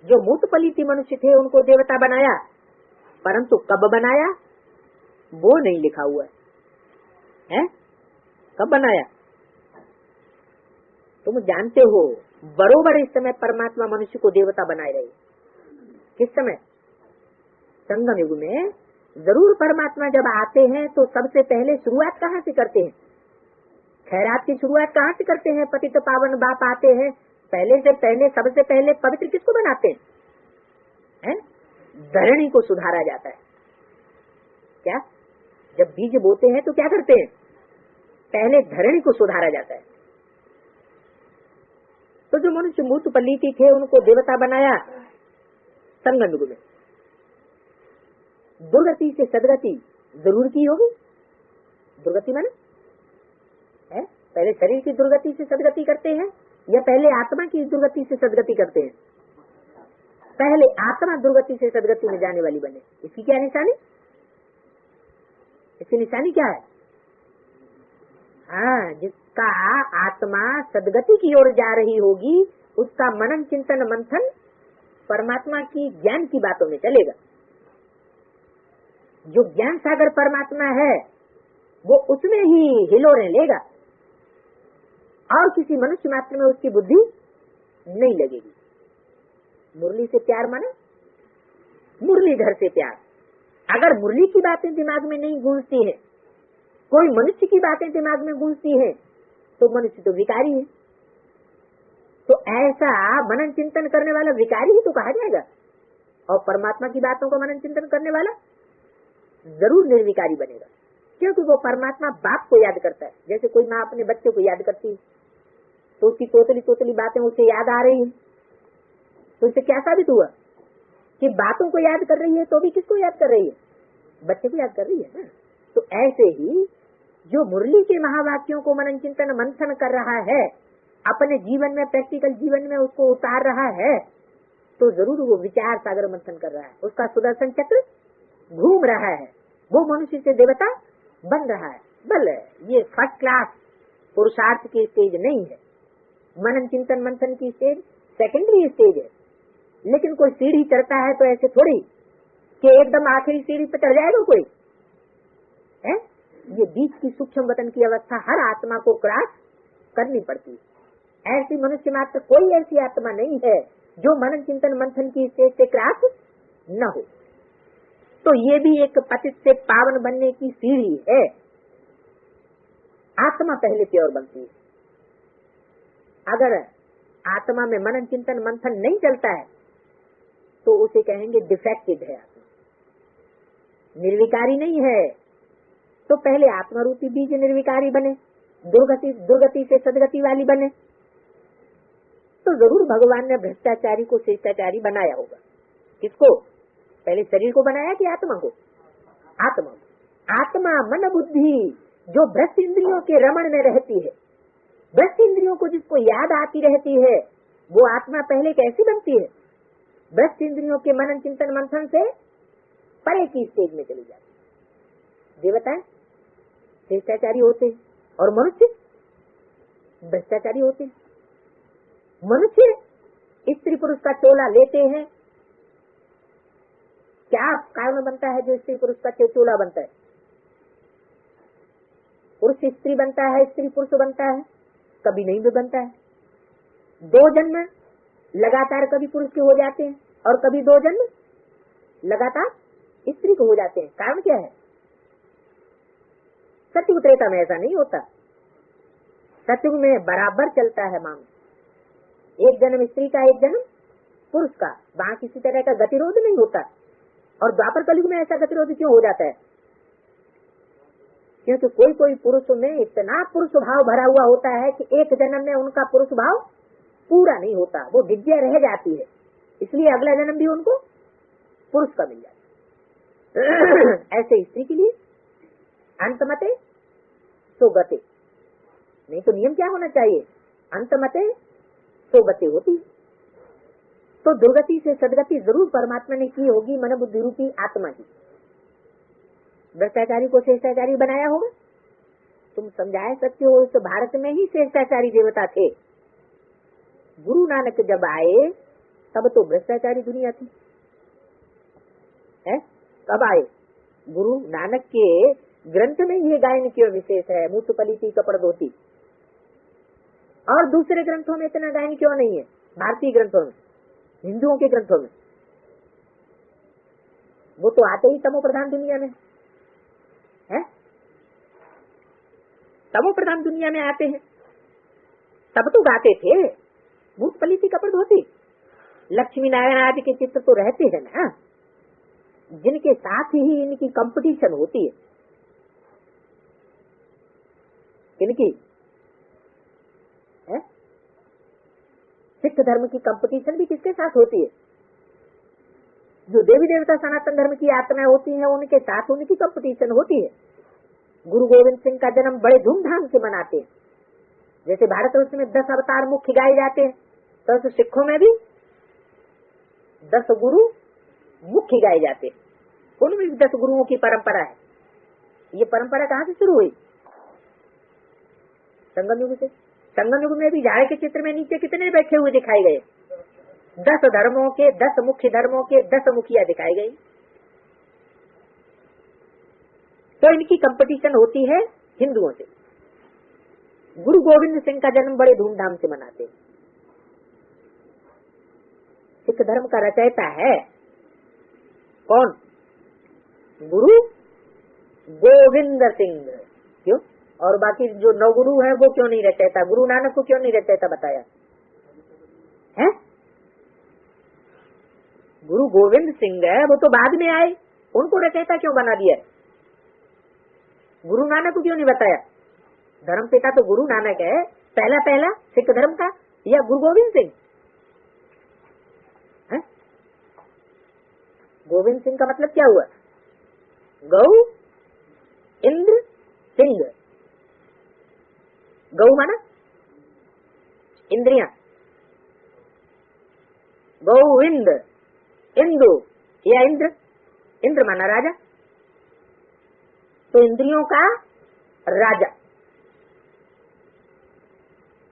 जो मूत पलीती मनुष्य थे उनको देवता बनाया, परंतु कब बनाया वो नहीं लिखा हुआ है? कब बनाया? तुम जानते हो बरोबर इस समय परमात्मा मनुष्य को देवता बनाए रहे। किस समय? संगम युग में जरूर परमात्मा जब आते हैं तो सबसे पहले शुरुआत कहाँ से करते हैं? खैरात की शुरुआत कहाँ से करते हैं? पतित पावन बाप आते हैं, पहले से पहले सबसे पहले पवित्र किसको बनाते हैं? धरणी को सुधारा जाता है। क्या? जब बीज बोते हैं तो क्या करते हैं? पहले धरणी को सुधारा जाता है। तो जो मनुष्य मूत पलीती थे उनको देवता बनाया संगम युग में। दुर्गति से सदगति जरूर की होगी। दुर्गति माने पहले शरीर की दुर्गति से सदगति करते हैं या पहले आत्मा की दुर्गति से सदगति करते हैं? पहले आत्मा दुर्गति से सदगति में जाने वाली बने। इसकी क्या निशानी? इसकी निशानी क्या है? हाँ, जिसका आत्मा सदगति की ओर जा रही होगी उसका मनन चिंतन मंथन परमात्मा की ज्ञान की बातों में चलेगा। जो ज्ञान सागर परमात्मा है वो उसमें ही हिलोरें लेगा और किसी मनुष्य मात्र में उसकी बुद्धि नहीं लगेगी। मुरली से प्यार माने मुरलीधर से प्यार। अगर मुरली की बातें दिमाग में नहीं गूंजती है, कोई मनुष्य की बातें दिमाग में गूंजती है, तो मनुष्य तो विकारी है। तो ऐसा मनन चिंतन करने वाला विकारी ही तो कहा जाएगा, और परमात्मा की बातों को मनन चिंतन करने वाला जरूर निर्विकारी बनेगा, क्योंकि वो परमात्मा बाप को याद करता है। जैसे कोई माँ अपने बच्चे को याद करती है तो उसकी तोतली तोतली बातें उसे याद आ रही है, तो इससे क्या साबित हुआ कि बातों को याद कर रही है तो भी किसको याद कर रही है? बच्चे को याद कर रही है ना। तो ऐसे ही जो मुरली के महावाक्यों को मनन चिंतन मंथन कर रहा है, अपने जीवन में प्रैक्टिकल जीवन में उसको उतार रहा है, तो जरूर वो विचार सागर मंथन कर रहा है। उसका सुदर्शन चक्र घूम रहा है, वो मनुष्य से देवता बन रहा है। भले ये फर्स्ट क्लास पुरुषार्थ की स्टेज नहीं है, मनन चिंतन मंथन की स्टेज सेकेंडरी स्टेज है। लेकिन कोई सीढ़ी चढ़ता है तो ऐसे थोड़ी कि एकदम आखिरी सीढ़ी पे चढ़ जाएगा कोई है। ये बीच की सूक्ष्म वतन की अवस्था हर आत्मा को क्रॉस करनी पड़ती है। ऐसी मनुष्य मात्र कोई ऐसी आत्मा नहीं है जो मनन चिंतन मंथन की स्टेज से क्रॉस न हो। तो ये भी एक पतित से पावन बनने की सीढ़ी है। आत्मा पहले प्योर बनती है। अगर आत्मा में मनन चिंतन मंथन नहीं चलता है तो उसे कहेंगे डिफेक्टेड है, आत्मा निर्विकारी नहीं है। तो पहले आत्मा रूपी बीज निर्विकारी बने, दुर्गति से सदगति वाली बने, तो जरूर भगवान ने भ्रष्टाचारी को शिष्टाचारी बनाया होगा। किसको? पहले शरीर को बनाया कि आत्मा को? आत्मा। आत्मा मन बुद्धि जो भ्रष्ट इंद्रियों के रमण में रहती है, भ्रष्ट इंद्रियों को जिसको याद आती रहती है, वो आत्मा पहले कैसी बनती है? भ्रष्ट इंद्रियों के मनन चिंतन मंथन से परे की स्टेज में चली जाती है। देवताएं शिष्टाचारी होते हैं और मनुष्य भ्रष्टाचारी होते हैं। मनुष्य स्त्री पुरुष का चोला लेते हैं। क्या कारण बनता है जो स्त्री पुरुष का चोला बनता है? पुरुष स्त्री बनता है, स्त्री पुरुष बनता है, कभी नहीं भी बनता है। 2 जन्म लगातार कभी पुरुष के हो जाते हैं और कभी 2 जन्म लगातार स्त्री को हो जाते हैं। कारण क्या है? सत्युग त्रेता में ऐसा नहीं होता। सत्युग में बराबर चलता है मामला, 1 जन्म स्त्री का 1 जन्म पुरुष का, वहां किसी तरह का गतिरोध नहीं होता। और द्वापर कलयुग में ऐसा गतिरोध क्यों हो जाता है? क्योंकि कोई कोई पुरुष में इतना पुरुष भाव भरा हुआ होता है कि 1 जन्म में उनका पुरुष भाव पूरा नहीं होता, वो दिव्य रह जाती है, इसलिए अगला जन्म भी उनको पुरुष का मिल जाता है। ऐसे स्त्री के लिए अंतमते सोगते, नहीं तो नियम क्या होना चाहिए? अंतमते सोगते होती। तो दुर्गति से सदगति जरूर परमात्मा ने की होगी मन बुद्धि रूपी आत्मा की। भ्रष्टाचारी को श्रेष्ठाचारी बनाया होगा। तुम समझाए सकते हो, इस भारत में ही श्रेष्ठाचारी देवता थे। गुरु नानक जब आए तब तो भ्रष्टाचारी दुनिया थी है? कब आए? गुरु नानक के ग्रंथ में ये गायन क्यों विशेष है, मुठ पलीती कपड़ धोती, और दूसरे ग्रंथों में इतना गायन क्यों नहीं है? भारतीय ग्रंथों में, हिंदुओं के ग्रंथों में वो तो आते ही तमो प्रधान दुनिया में है, तमो प्रधान दुनिया में आते हैं। तब तो गाते थे मुठ पलीती कपड़ धोती। लक्ष्मी नारायण आदि के चित्र तो रहते हैं ना, जिनके साथ ही इनकी कंपटीशन होती है। इनकी है सिख धर्म की कंपटीशन भी किसके साथ होती है? जो देवी देवता सनातन धर्म की आत्माएं होती हैं उनके साथ उनकी कंपटीशन होती है। गुरु गोविंद सिंह का जन्म बड़े धूमधाम से मनाते हैं, जैसे भारतवर्ष में 10 अवतार मुख्य गाए जाते हैं, तो सिखों में भी 10 गुरु मुख्य गाए जाते हैं। उनमें भी 10 गुरुओं की परंपरा है। ये परंपरा कहाँ से शुरू हुई? संगम युग से। संगम युग में भी झाड़ के चित्र में नीचे कितने बैठे हुए दिखाए गए? 10 धर्मों के, 10 मुख्य धर्मों के 10 मुखिया दिखाए गए। तो इनकी कंपटीशन होती है हिंदुओं से। गुरु गोविंद सिंह का जन्म बड़े धूमधाम से मनाते हैं। सिख धर्म का रचयिता है कौन? गुरु गोविंद सिंह। क्यों? और बाकी जो 9 गुरु हैं वो क्यों नहीं रचयिता? गुरु नानक को क्यों नहीं रचयिता बताया है? गुरु गोविंद सिंह है, वो तो बाद में आए, उनको रचयिता क्यों बना दिया? गुरु नानक को क्यों नहीं बताया? धर्म पिता तो गुरु नानक है, पहला सिख धर्म का, या गुरु गोविंद सिंह है? गोविंद सिंह का मतलब क्या हुआ? गौ इंद्र सिंह। गौ माना इंद्रियां, गोविंद इंदु या इंद्र माना राजा, तो इंद्रियों का राजा।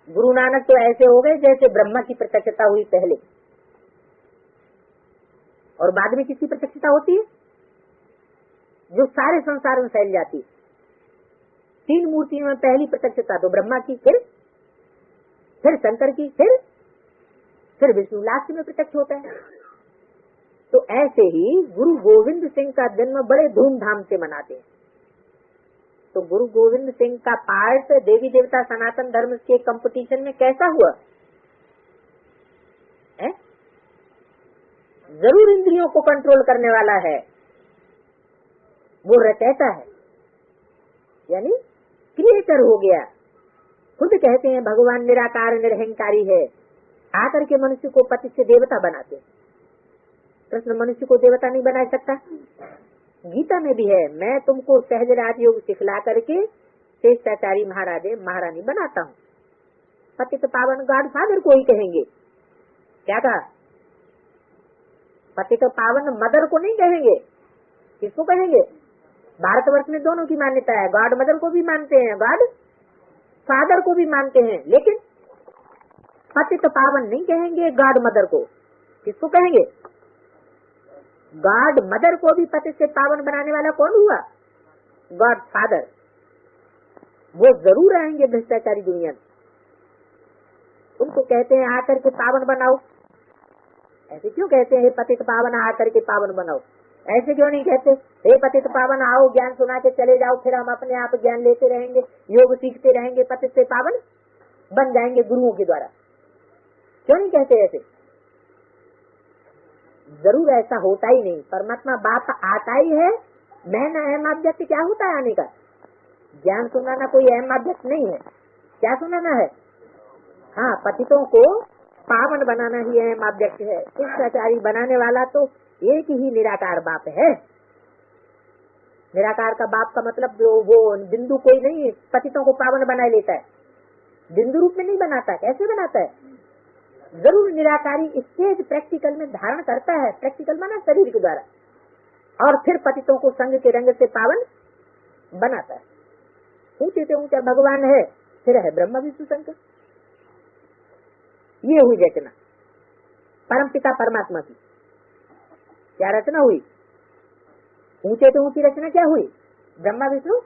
गुरु नानक तो ऐसे हो गए जैसे ब्रह्मा की प्रत्यक्षता हुई पहले, और बाद में किसकी प्रत्यक्षता होती है? जो सारे संसार में फैल जाती है। 3 मूर्तियों में पहली प्रत्यक्षता तो ब्रह्मा की, फिर शंकर की, फिर विष्णु, लास्ट में प्रत्यक्ष होता है। तो ऐसे ही गुरु गोविंद सिंह का जन्म बड़े धूमधाम से मनाते हैं। तो गुरु गोविंद सिंह का पार्ट देवी देवता सनातन धर्म के कंपटीशन में कैसा हुआ है? जरूर इंद्रियों को कंट्रोल करने वाला है, वो रचयिता है, यानी क्रिएटर हो गया। खुद कहते हैं भगवान निराकार निरहंकारी है, आकर के मनुष्य को पति से देवता बनाते। कृष्ण मनुष्य को देवता नहीं बना सकता। गीता में भी है, मैं तुमको सहज राजयोग सिखला करके श्रेष्ठाचारी महाराजे महारानी बनाता हूँ। पतित पावन गॉड फादर को ही कहेंगे। क्या कहा? पतित पावन मदर को नहीं कहेंगे। किसको कहेंगे? भारतवर्ष में दोनों की मान्यता है, गॉड मदर को भी मानते हैं, गॉड फादर को भी मानते हैं, लेकिन पतित पावन नहीं कहेंगे गॉड मदर को। किसको कहेंगे? गॉड मदर को भी पति से पावन बनाने वाला कौन हुआ? God father. वो जरूर आएंगे भ्रष्टाचारी दुनिया में। उनको कहते हैं आकर के पावन बनाओ। ऐसे क्यों कहते हैं पतित पावन आकर के पावन बनाओ? ऐसे क्यों नहीं कहते हे पतित पावन आओ ज्ञान सुना के चले जाओ, फिर हम अपने आप ज्ञान लेते रहेंगे, योग सीखते रहेंगे, पतित से पावन बन जाएंगे गुरुओं के द्वारा? क्यों नहीं कहते ऐसे? जरूर ऐसा होता ही नहीं। परमात्मा बाप आता ही है। मैं न अहम ऑब्जेक्ट क्या होता है आने का? ज्ञान सुनाना कोई अहम ऑब्जेक्ट नहीं है। क्या सुनाना है? हाँ, पतितों को पावन बनाना ही अहम ऑब्जेक्ट है। शिष्टाचारी बनाने वाला तो एक ही निराकार बाप है। निराकार का बाप का मतलब वो बिंदु कोई नहीं पतितों को पावन बना लेता है, बिंदु रूप में नहीं बनाता। कैसे बनाता है? जरूर निराकारी स्टेज प्रैक्टिकल में धारण करता है, प्रैक्टिकल माना शरीर के द्वारा, और फिर पतितों को संग के रंग से पावन बनाता है। ऊंचे से ऊंचा भगवान है, फिर है ब्रह्मा विष्णु शंकर। ये हुई रचना परमपिता परमात्मा की। क्या रचना हुई? ऊंचे से ऊंची रचना क्या हुई? ब्रह्मा विष्णु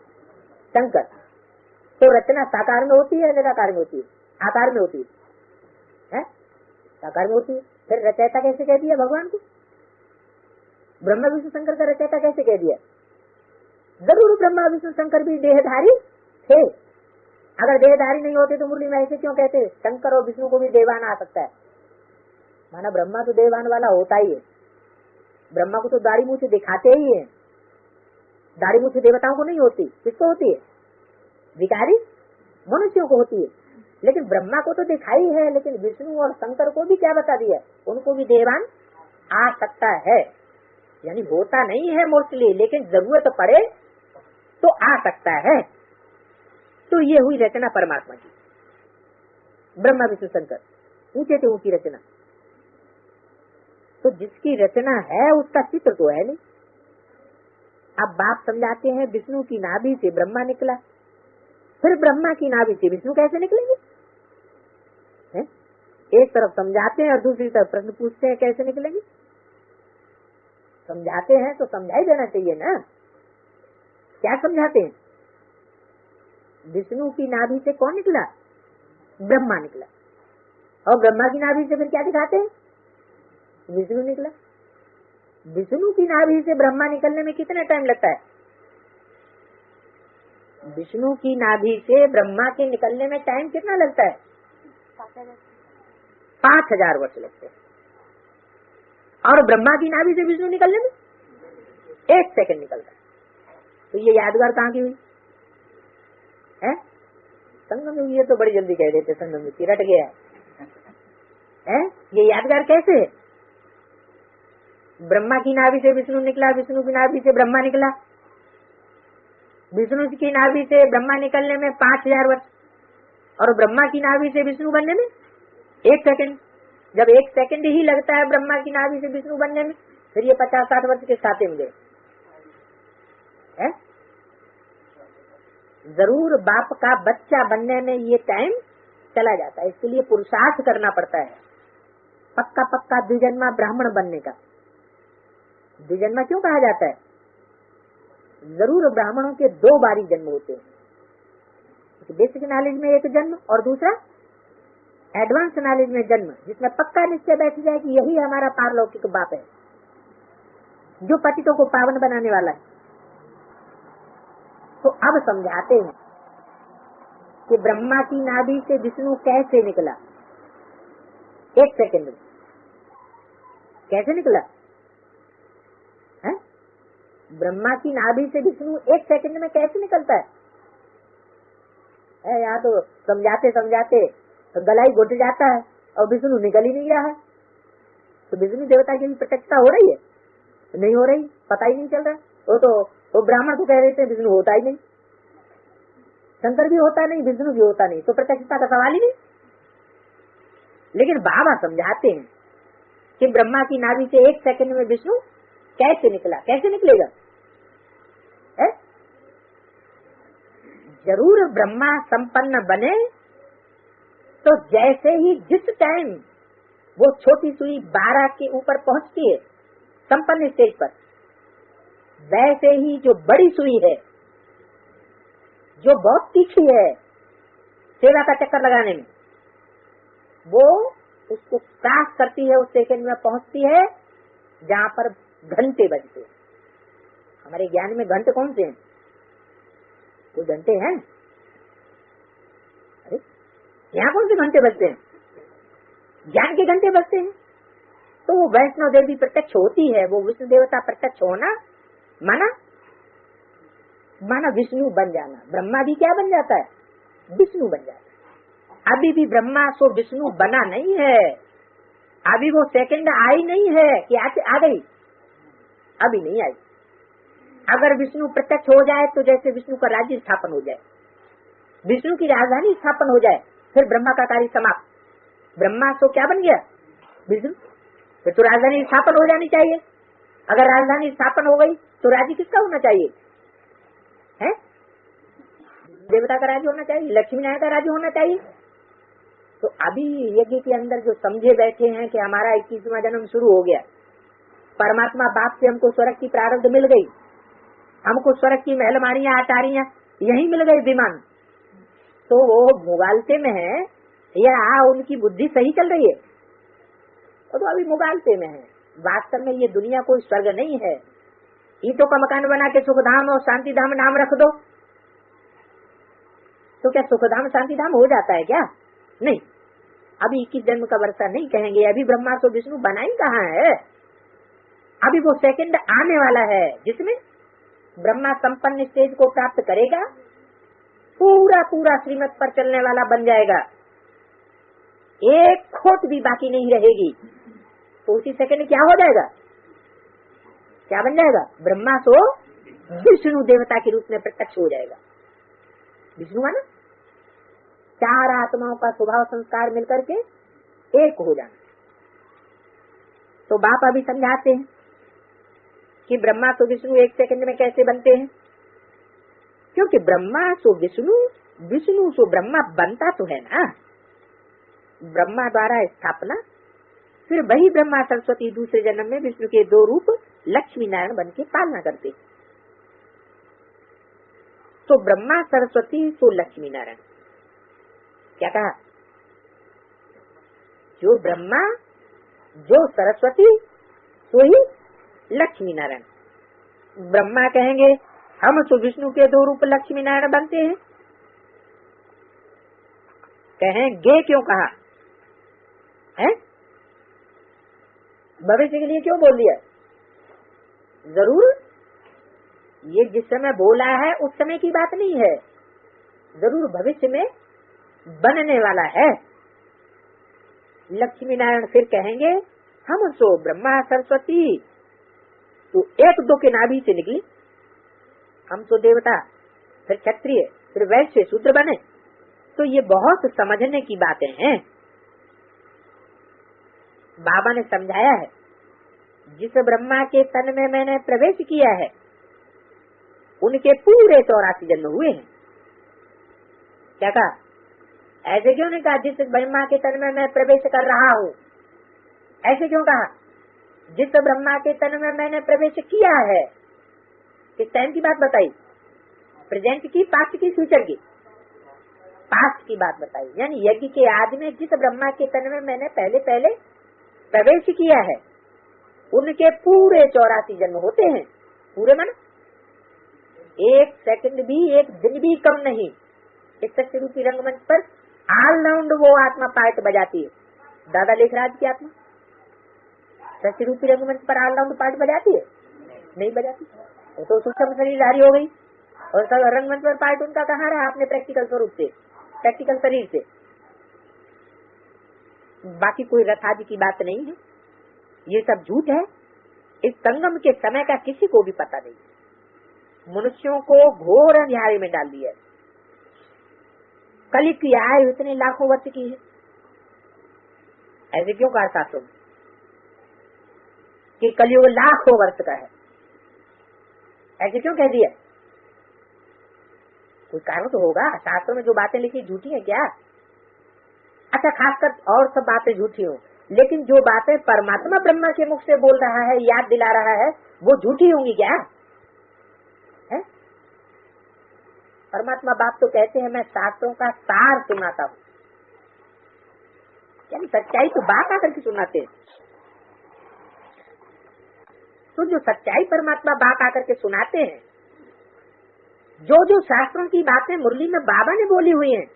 शंकर। तो रचना साकार में होती है, निराकार में होती है, आकार में होती है, साकार में होती है। फिर रचयिता कैसे कह दिया भगवान को? ब्रह्मा विष्णु शंकर का रचयिता कैसे कह दिया? जरूर ब्रह्मा विष्णु शंकर भी देहधारी थे। अगर देहधारी नहीं होते तो मुरली में ऐसे क्यों कहते शंकर और विष्णु को भी देवान आ सकता है? माना ब्रह्मा तो देवान वाला होता ही है। ब्रह्मा को तो दाढ़ी मूछ दिखाते ही है। दाढ़ी मूछ देवताओं को नहीं होती। किसको होती है? भिखारी मनुष्यों को होती है। लेकिन ब्रह्मा को तो दिखाई है, लेकिन विष्णु और शंकर को भी क्या बता दिया? उनको भी देवान आ सकता है। यानी होता नहीं है मोस्टली, लेकिन जरूरत पड़े तो आ सकता है। तो ये हुई रचना परमात्मा की। ब्रह्मा विष्णु शंकर, ऊंचे से ऊंची रचना। तो जिसकी रचना है उसका चित्र तो है नहीं। अब बाप समझाते हैं विष्णु की नाभि से ब्रह्मा निकला, फिर ब्रह्मा की नाभि से विष्णु कैसे निकलेंगे? है? एक तरफ समझाते हैं और दूसरी तरफ प्रश्न पूछते हैं कैसे निकलेंगे। समझाते हैं तो समझा ही देना चाहिए ना। क्या समझाते हैं? विष्णु की नाभि से कौन निकला? ब्रह्मा निकला। और ब्रह्मा की नाभि से फिर क्या दिखाते हैं? विष्णु निकला। विष्णु की नाभि से ब्रह्मा निकलने में कितना टाइम लगता है? विष्णु की नाभि से ब्रह्मा के निकलने में टाइम कितना लगता है? 5000 वर्ष लगते हैं। और ब्रह्मा की नाभि से विष्णु निकलने में 1 सेकंड निकलता है। तो ये यादगार कहाँ की हुई है? संगम में। ये तो बड़ी जल्दी कह देते संगम में रट गया है। ये यादगार कैसे है? ब्रह्मा की नाभि से विष्णु निकला, विष्णु की नाभि से ब्रह्मा निकला। विष्णु की नाभि से ब्रह्मा निकलने में 5000 वर्ष, और ब्रह्मा की नाभि से विष्णु बनने में 1 सेकंड। जब 1 सेकंड ही लगता है ब्रह्मा की नाभि से विष्णु बनने में, फिर ये 50-60 वर्ष के खाते में गए। जरूर बाप का बच्चा बनने में ये टाइम चला जाता है। इसके लिए पुरुषार्थ करना पड़ता है। पक्का पक्का द्विजन्मा ब्राह्मण बनने का। द्विजन्मा क्यों कहा जाता है? जरूर ब्राह्मणों के 2 बारी जन्म होते हैं। बेसिक नॉलेज में एक जन्म और दूसरा एडवांस नॉलेज में जन्म, जिसमें पक्का निश्चय बैठ जाए कि यही हमारा पारलौकिक बाप है जो पतितों को पावन बनाने वाला है। तो अब समझाते हैं कि ब्रह्मा की नाभि से विष्णु कैसे निकला। 1 सेकंड में कैसे निकला है? ब्रह्मा की नाभि से विष्णु 1 सेकंड में कैसे निकलता है? यहाँ तो समझाते समझाते तो गला ही घुट जाता है और विष्णु निकल ही नहीं रहा है। तो विष्णु देवता की प्रत्यक्षता हो रही है? नहीं हो रही, पता ही नहीं चल रहा। वो ब्राह्मण को कह रहे थे विष्णु होता ही नहीं, शंकर भी होता नहीं, विष्णु भी होता नहीं, तो प्रत्यक्षता का सवाल ही नहीं। लेकिन बाबा समझाते हैं कि ब्रह्मा की नाभि से 1 सेकंड में विष्णु कैसे निकला, कैसे निकलेगा है? जरूर ब्रह्मा संपन्न बने तो जैसे ही जिस टाइम वो छोटी सुई 12 के ऊपर पहुंचती है संपन्न स्टेज पर, वैसे ही जो बड़ी सुई है जो बहुत तीखी है सेवा का चक्कर लगाने में, वो उसको क्रॉस करती है, उस सेकंड में पहुंचती है जहाँ पर घंटे बजते हैं। हमारे ज्ञान में घंटे कौन से हैं? कोई घंटे हैं? अरे यहाँ कौन से घंटे बजते हैं? ज्ञान के घंटे बजते हैं। तो वो वैष्णव देवी प्रत्यक्ष होती है, वो विष्णु देवता प्रत्यक्ष होना माना विष्णु बन जाना। ब्रह्मा भी क्या बन जाता है? विष्णु बन जाता है। अभी भी ब्रह्मा सो विष्णु बना नहीं है। अभी वो सेकंड आई नहीं है कि आ गई, अभी नहीं आई। अगर विष्णु प्रत्यक्ष हो जाए तो जैसे विष्णु का राज्य स्थापन हो जाए, विष्णु की राजधानी स्थापन हो जाए, फिर ब्रह्मा का कार्य समाप्त। ब्रह्मा तो क्या बन गया? विष्णु। फिर तो राजधानी स्थापन हो जानी चाहिए। अगर राजधानी स्थापन हो गई तो राज्य किसका होना चाहिए? है देवता का राज्य होना चाहिए, लक्ष्मी नारायण का राज्य होना चाहिए। तो अभी यज्ञ के अंदर जो समझे बैठे हैं कि हमारा 21वां जन्म शुरू हो गया, परमात्मा बाप से हमको स्वर्ग की प्रारब्ध मिल गई, हमको स्वर्ग की महलमारियां अटारियां यही मिल गई विमान, तो वो मुगालते में है या उनकी बुद्धि सही चल रही है? वो तो अभी मुगालते में है। वास्तव में ये दुनिया कोई स्वर्ग नहीं है। ईंटों का मकान बना के सुखधाम और शांति धाम नाम रख दो तो क्या सुखधाम शांति धाम हो जाता है क्या? नहीं। अभी 21 जन्म का वर्षा नहीं कहेंगे। अभी ब्रह्मा तो विष्णु बना ही कहाँ है? अभी वो सेकंड आने वाला है जिसमें ब्रह्मा संपन्न स्टेज को प्राप्त करेगा, पूरा पूरा श्रीमत पर चलने वाला बन जाएगा, एक खोट भी बाकी नहीं रहेगी। तो उसी सेकंड क्या हो जाएगा? क्या बन जाएगा? ब्रह्मा तो विष्णु देवता के रूप में प्रत्यक्ष हो जाएगा। विष्णु माना चार आत्माओं का स्वभाव संस्कार मिलकर के एक हो जाना। तो बाप अभी समझाते हैं कि ब्रह्मा तो विष्णु एक सेकंड में कैसे बनते हैं, क्योंकि ब्रह्मा सो विष्णु, विष्णु सो ब्रह्मा बनता तो है ना, ब्रह्मा द्वारा स्थापना, फिर वही ब्रह्मा सरस्वती दूसरे जन्म में विष्णु के दो रूप लक्ष्मी नारायण बन के पालना करते। तो ब्रह्मा सरस्वती सो लक्ष्मी नारायण, क्या कहा? जो ब्रह्मा जो सरस्वती तो ही लक्ष्मी नारायण। ब्रह्मा कहेंगे हम तो विष्णु के दो रूप लक्ष्मी नारायण बनते हैं, कहेंगे क्यों कहा है? भविष्य के लिए क्यों बोल दिया? जरूर ये जिस समय बोला है उस समय की बात नहीं है, जरूर भविष्य में बनने वाला है। लक्ष्मी नारायण फिर कहेंगे हम सो ब्रह्मा सरस्वती तो एक दो के नाभि से निकली, हम तो देवता, फिर क्षत्रिय, फिर वैश्य शूद्र बने। तो ये बहुत समझने की बातें हैं। बाबा ने समझाया है, जिस ब्रह्मा के तन में मैंने प्रवेश किया है उनके पूरे 84 जन्म हुए हैं। क्या कहा? ऐसे क्यों नहीं कहा जिस ब्रह्मा के तन में मैं प्रवेश कर रहा हूँ? ऐसे क्यों कहा? जिस ब्रह्मा के तन में मैंने प्रवेश किया है। किस टाइम की बात बताई? प्रेजेंट की, पास्ट की, फ्यूचर की? पास्ट की बात बताई। यानी यज्ञ के आदि में जिस ब्रह्मा के तन में मैंने पहले प्रवेश किया है उनके पूरे 84 जन्म होते हैं। पूरे मन एक सेकंड भी, एक दिन भी कम नहीं। इस सत्य रूपी रंगमंच पर ऑल राउंड वो आत्मा पार्ट बजाती है। दादा लेखराज की आत्मा सत्य रूपी रंगमंच पर ऑल राउंड पार्ट बजाती है? नहीं बजाती। वो तो सूक्ष्म शरीरधारी हो गई और सब रंगमंच पर पार्ट उनका कहाँ रहा अपने प्रैक्टिकल स्वरूप से, प्रैक्टिकल शरीर से। बाकी कोई रथ आदि की बात नहीं है, ये सब झूठ है। इस संगम के समय का किसी को भी पता नहीं। मनुष्यों को घोर अंधियारे में डाल दिया। कलयुग की आयु इतने लाखों वर्ष की है। ऐसे क्यों कहा शास्त्रों में कि कलयुग लाखों वर्ष का है? ऐसे क्यों कह दिया? कोई कारण तो होगा। शास्त्रों में जो बातें लिखी झूठी है क्या? अच्छा, खासकर और सब बातें झूठी हो, लेकिन जो बातें परमात्मा ब्रह्मा के मुख से बोल रहा है, याद दिला रहा है, वो झूठी होंगी क्या? है? परमात्मा बाप तो कहते हैं मैं शास्त्रों का सार सुनाता हूँ, यानी सच्चाई तो बात आकर के सुनाते हैं। तो जो सच्चाई परमात्मा बात आकर के सुनाते हैं, जो जो शास्त्रों की बातें मुरली में बाबा ने बोली हुई हैं,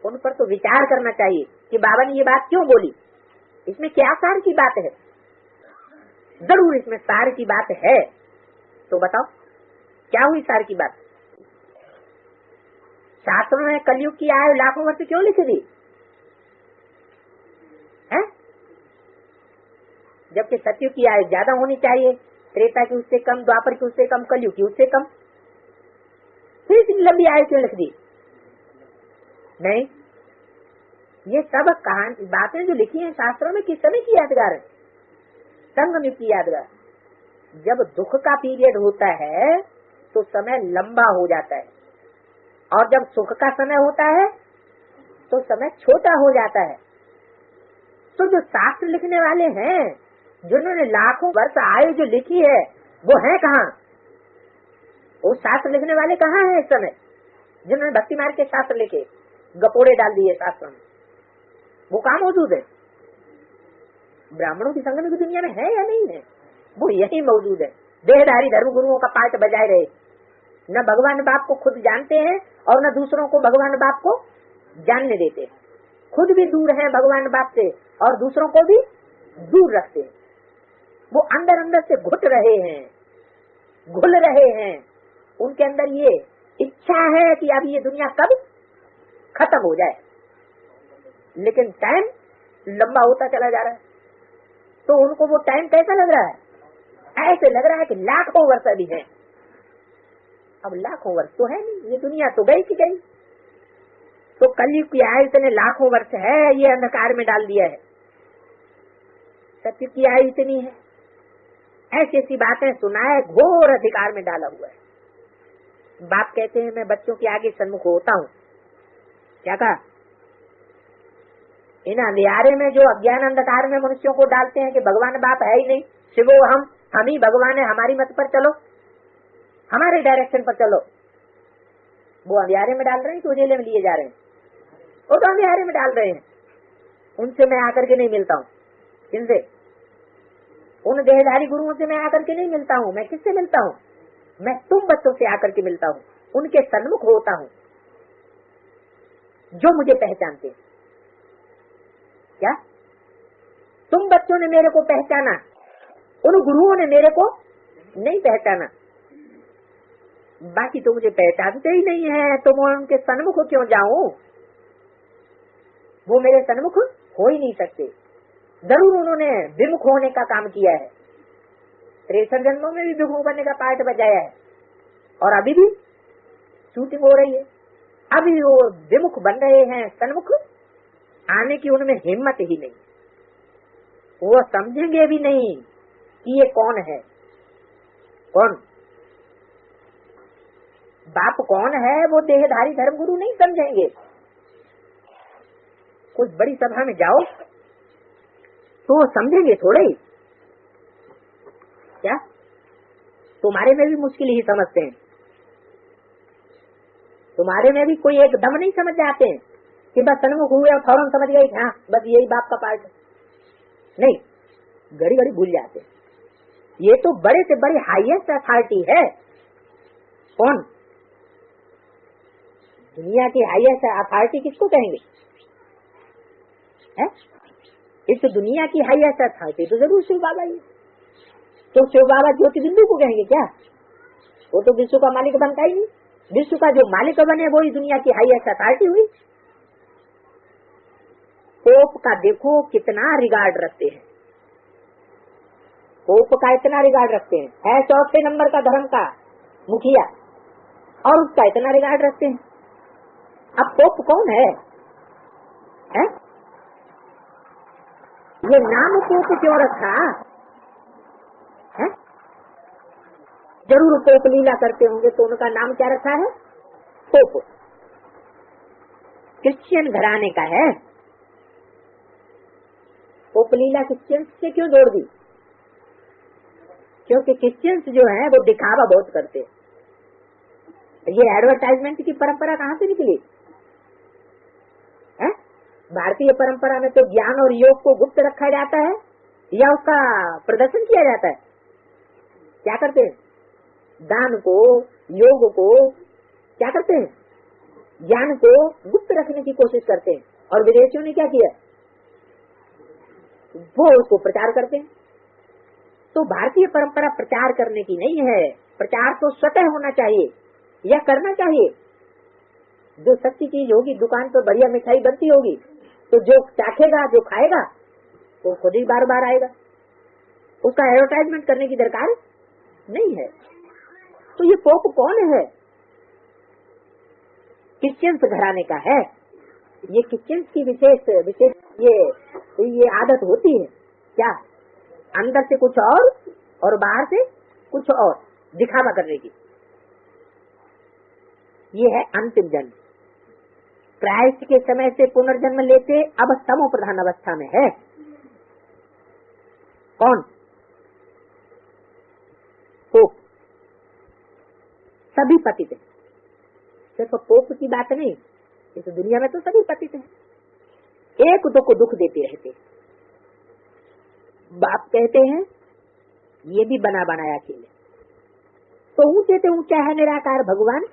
उन पर तो विचार करना चाहिए कि बाबा ने ये बात क्यों बोली, इसमें क्या सार की बात है। जरूर इसमें सार की बात है। तो बताओ क्या हुई सार की बात? शास्त्रों में कलयुग की आयु लाखों वर्ष क्यों लिख दी है? जबकि सतयुग की आयु ज्यादा होनी चाहिए, त्रेता की उससे कम, द्वापर की उससे कम, कलयुग की उससे कम। फिर इतनी लंबी आयु क्यों लिख दी? नहीं, ये सब कहानी बातें जो लिखी हैं शास्त्रों में किस समय की यादगार है? संगम युग की यादगार। जब दुख का पीरियड होता है तो समय लंबा हो जाता है, और जब सुख का समय होता है तो समय छोटा हो जाता है। तो जो शास्त्र लिखने वाले हैं, जिन्होंने लाखों वर्ष आयु जो लिखी है, वो है कहाँ? वो शास्त्र लिखने वाले कहाँ हैं इस समय? जिन्होंने भक्ति मार्ग के शास्त्र लिखे, गपोड़े डाल दिए शास्त्र में, वो कहाँ मौजूद है? ब्राह्मणों की संगम की दुनिया में है या नहीं है? वो यही मौजूद है। देहधारी धर्म गुरुओं का पाठ बजाए रहे, न भगवान बाप को खुद जानते हैं और न दूसरों को भगवान बाप को जानने देते। खुद भी दूर हैं भगवान बाप से और दूसरों को भी दूर रखते हैं। वो अंदर अंदर से घुट रहे हैं, घुल रहे हैं। उनके अंदर ये इच्छा है कि अब ये दुनिया कब खत्म हो जाए, लेकिन टाइम लंबा होता चला जा रहा है। तो उनको वो टाइम कैसा लग रहा है? ऐसे लग रहा है कि लाखों वर्ष अभी है। अब लाखों वर्ष तो है नहीं, ये दुनिया तो गई की गई। तो कलयुग की आयु इतने लाखों वर्ष है, ये अंधकार में डाल दिया है। सत्य की आयु इतनी है, ऐसी ऐसी बातें सुनाए, घोर अधिकार में डाला हुआ है। बाप कहते हैं मैं बच्चों के आगे सन्मुख होता हूँ। क्या कहा? इन अंधियारे में जो अज्ञान अंधकार में मनुष्यों को डालते हैं कि भगवान बाप है ही नहीं, शिवो हम ही भगवान है, हमारी मत पर चलो, हमारे डायरेक्शन पर चलो, वो अंधियारे में डाल रहे हैं कि उजेले में लिए जा रहे हैं? वो तो अंधियारे में डाल रहे हैं। उनसे मैं आकर के नहीं मिलता हूँ। किनसे? उन देहधारी गुरुओं से मैं आकर के नहीं मिलता हूँ। मैं किससे मिलता हूँ? मैं तुम बच्चों से आकर के मिलता हूँ, उनके सन्मुख होता हूँ जो मुझे पहचानते हैं। क्या तुम बच्चों ने मेरे को पहचाना, उन गुरुओं ने मेरे को नहीं पहचाना। बाकी तो मुझे पहचानते ही नहीं है, तो मैं उनके सन्मुख क्यों जाऊं? वो मेरे सन्मुख हो ही नहीं सकते। जरूर उन्होंने विमुख होने का काम किया है, 63 जन्मों में भी विमुख बनने का पार्ट बजाया है, और अभी भी शूटिंग हो रही है। अभी वो विमुख बन रहे हैं, सन्मुख आने की उनमें हिम्मत ही नहीं। वो समझेंगे भी नहीं कि ये कौन है। कौन बाप कौन है, वो देहधारी धर्मगुरु नहीं समझेंगे। कुछ बड़ी सभा में जाओ तो वो समझेंगे थोड़े ही। क्या तुम्हारे में भी मुश्किल ही समझते हैं? तुम्हारे में भी कोई एकदम नहीं समझ जाते हैं कि बस सन्मुख हुए और फौरन समझ गए, हाँ बस यही बाप का पार्ट है? नहीं, घड़ी घड़ी भूल जाते हैं। ये तो बड़े से बड़ी हाईएस्ट अथॉरिटी है। कौन? दुनिया की हाईएस्ट अथॉरिटी किसको कहेंगे? है? इस दुनिया की हाईएस्ट अथॉरिटी तो जरूर शिव बाबा ही। तो शिव बाबा ज्योति बिंदु को कहेंगे क्या? वो तो विश्व का मालिक बनता ही नहीं। विश्व का जो मालिक बने वो ही दुनिया की हाईएस्ट अथॉरिटी हुई। पोप का देखो कितना रिगार्ड रखते हैं। पोप का इतना रिगार्ड रखते हैं, है 4थे नंबर का धर्म का मुखिया, और उसका इतना रिगार्ड रखते हैं। अब पोप कौन है? है? ये नाम पोप क्यों रखा है? जरूर पोप लीला करते होंगे तो उनका नाम क्या रखा है? पोप। क्रिश्चियन घराने का है। पोप लीला क्रिश्चियंस से क्यों जोड़ दी? क्योंकि क्रिश्चियंस जो है वो दिखावा बहुत करते हैं। ये एडवर्टाइजमेंट की परंपरा कहाँ से निकली है? भारतीय परंपरा में तो ज्ञान और योग को गुप्त रखा जाता है या उसका प्रदर्शन किया जाता है? क्या करते हैं? दान को, योग को क्या करते हैं? ज्ञान को गुप्त रखने की कोशिश करते हैं। और विदेशियों ने क्या किया? वो उसको प्रचार करते हैं। तो भारतीय परंपरा प्रचार करने की नहीं है। प्रचार तो स्वतः होना चाहिए या करना चाहिए। जो सच्ची चीज होगी, दुकान पर बढ़िया मिठाई बनती होगी तो जो चाखेगा, जो खाएगा, वो खुद ही बार बार आएगा। उसका एडवर्टाइजमेंट करने की दरकार नहीं है। तो ये पोप कौन है? क्रिश्चियंस घराने का है। ये क्रिश्चियंस की विशेष ये आदत होती है। क्या? अंदर से कुछ और बाहर से कुछ और दिखावा करने की। ये है अंतिम जन्म। प्रायश्चित के समय से पुनर्जन्म लेते अब तमो प्रधान अवस्था में है। कौन? पोप। सभी पतित हैं। सिर्फ पोप की बात नहीं, इस दुनिया में तो सभी पतित हैं। एक को दुख देते रहते। बाप कहते हैं ये भी बना बनाया खेल। तो ऊंचे से ऊंचा है निराकार भगवान,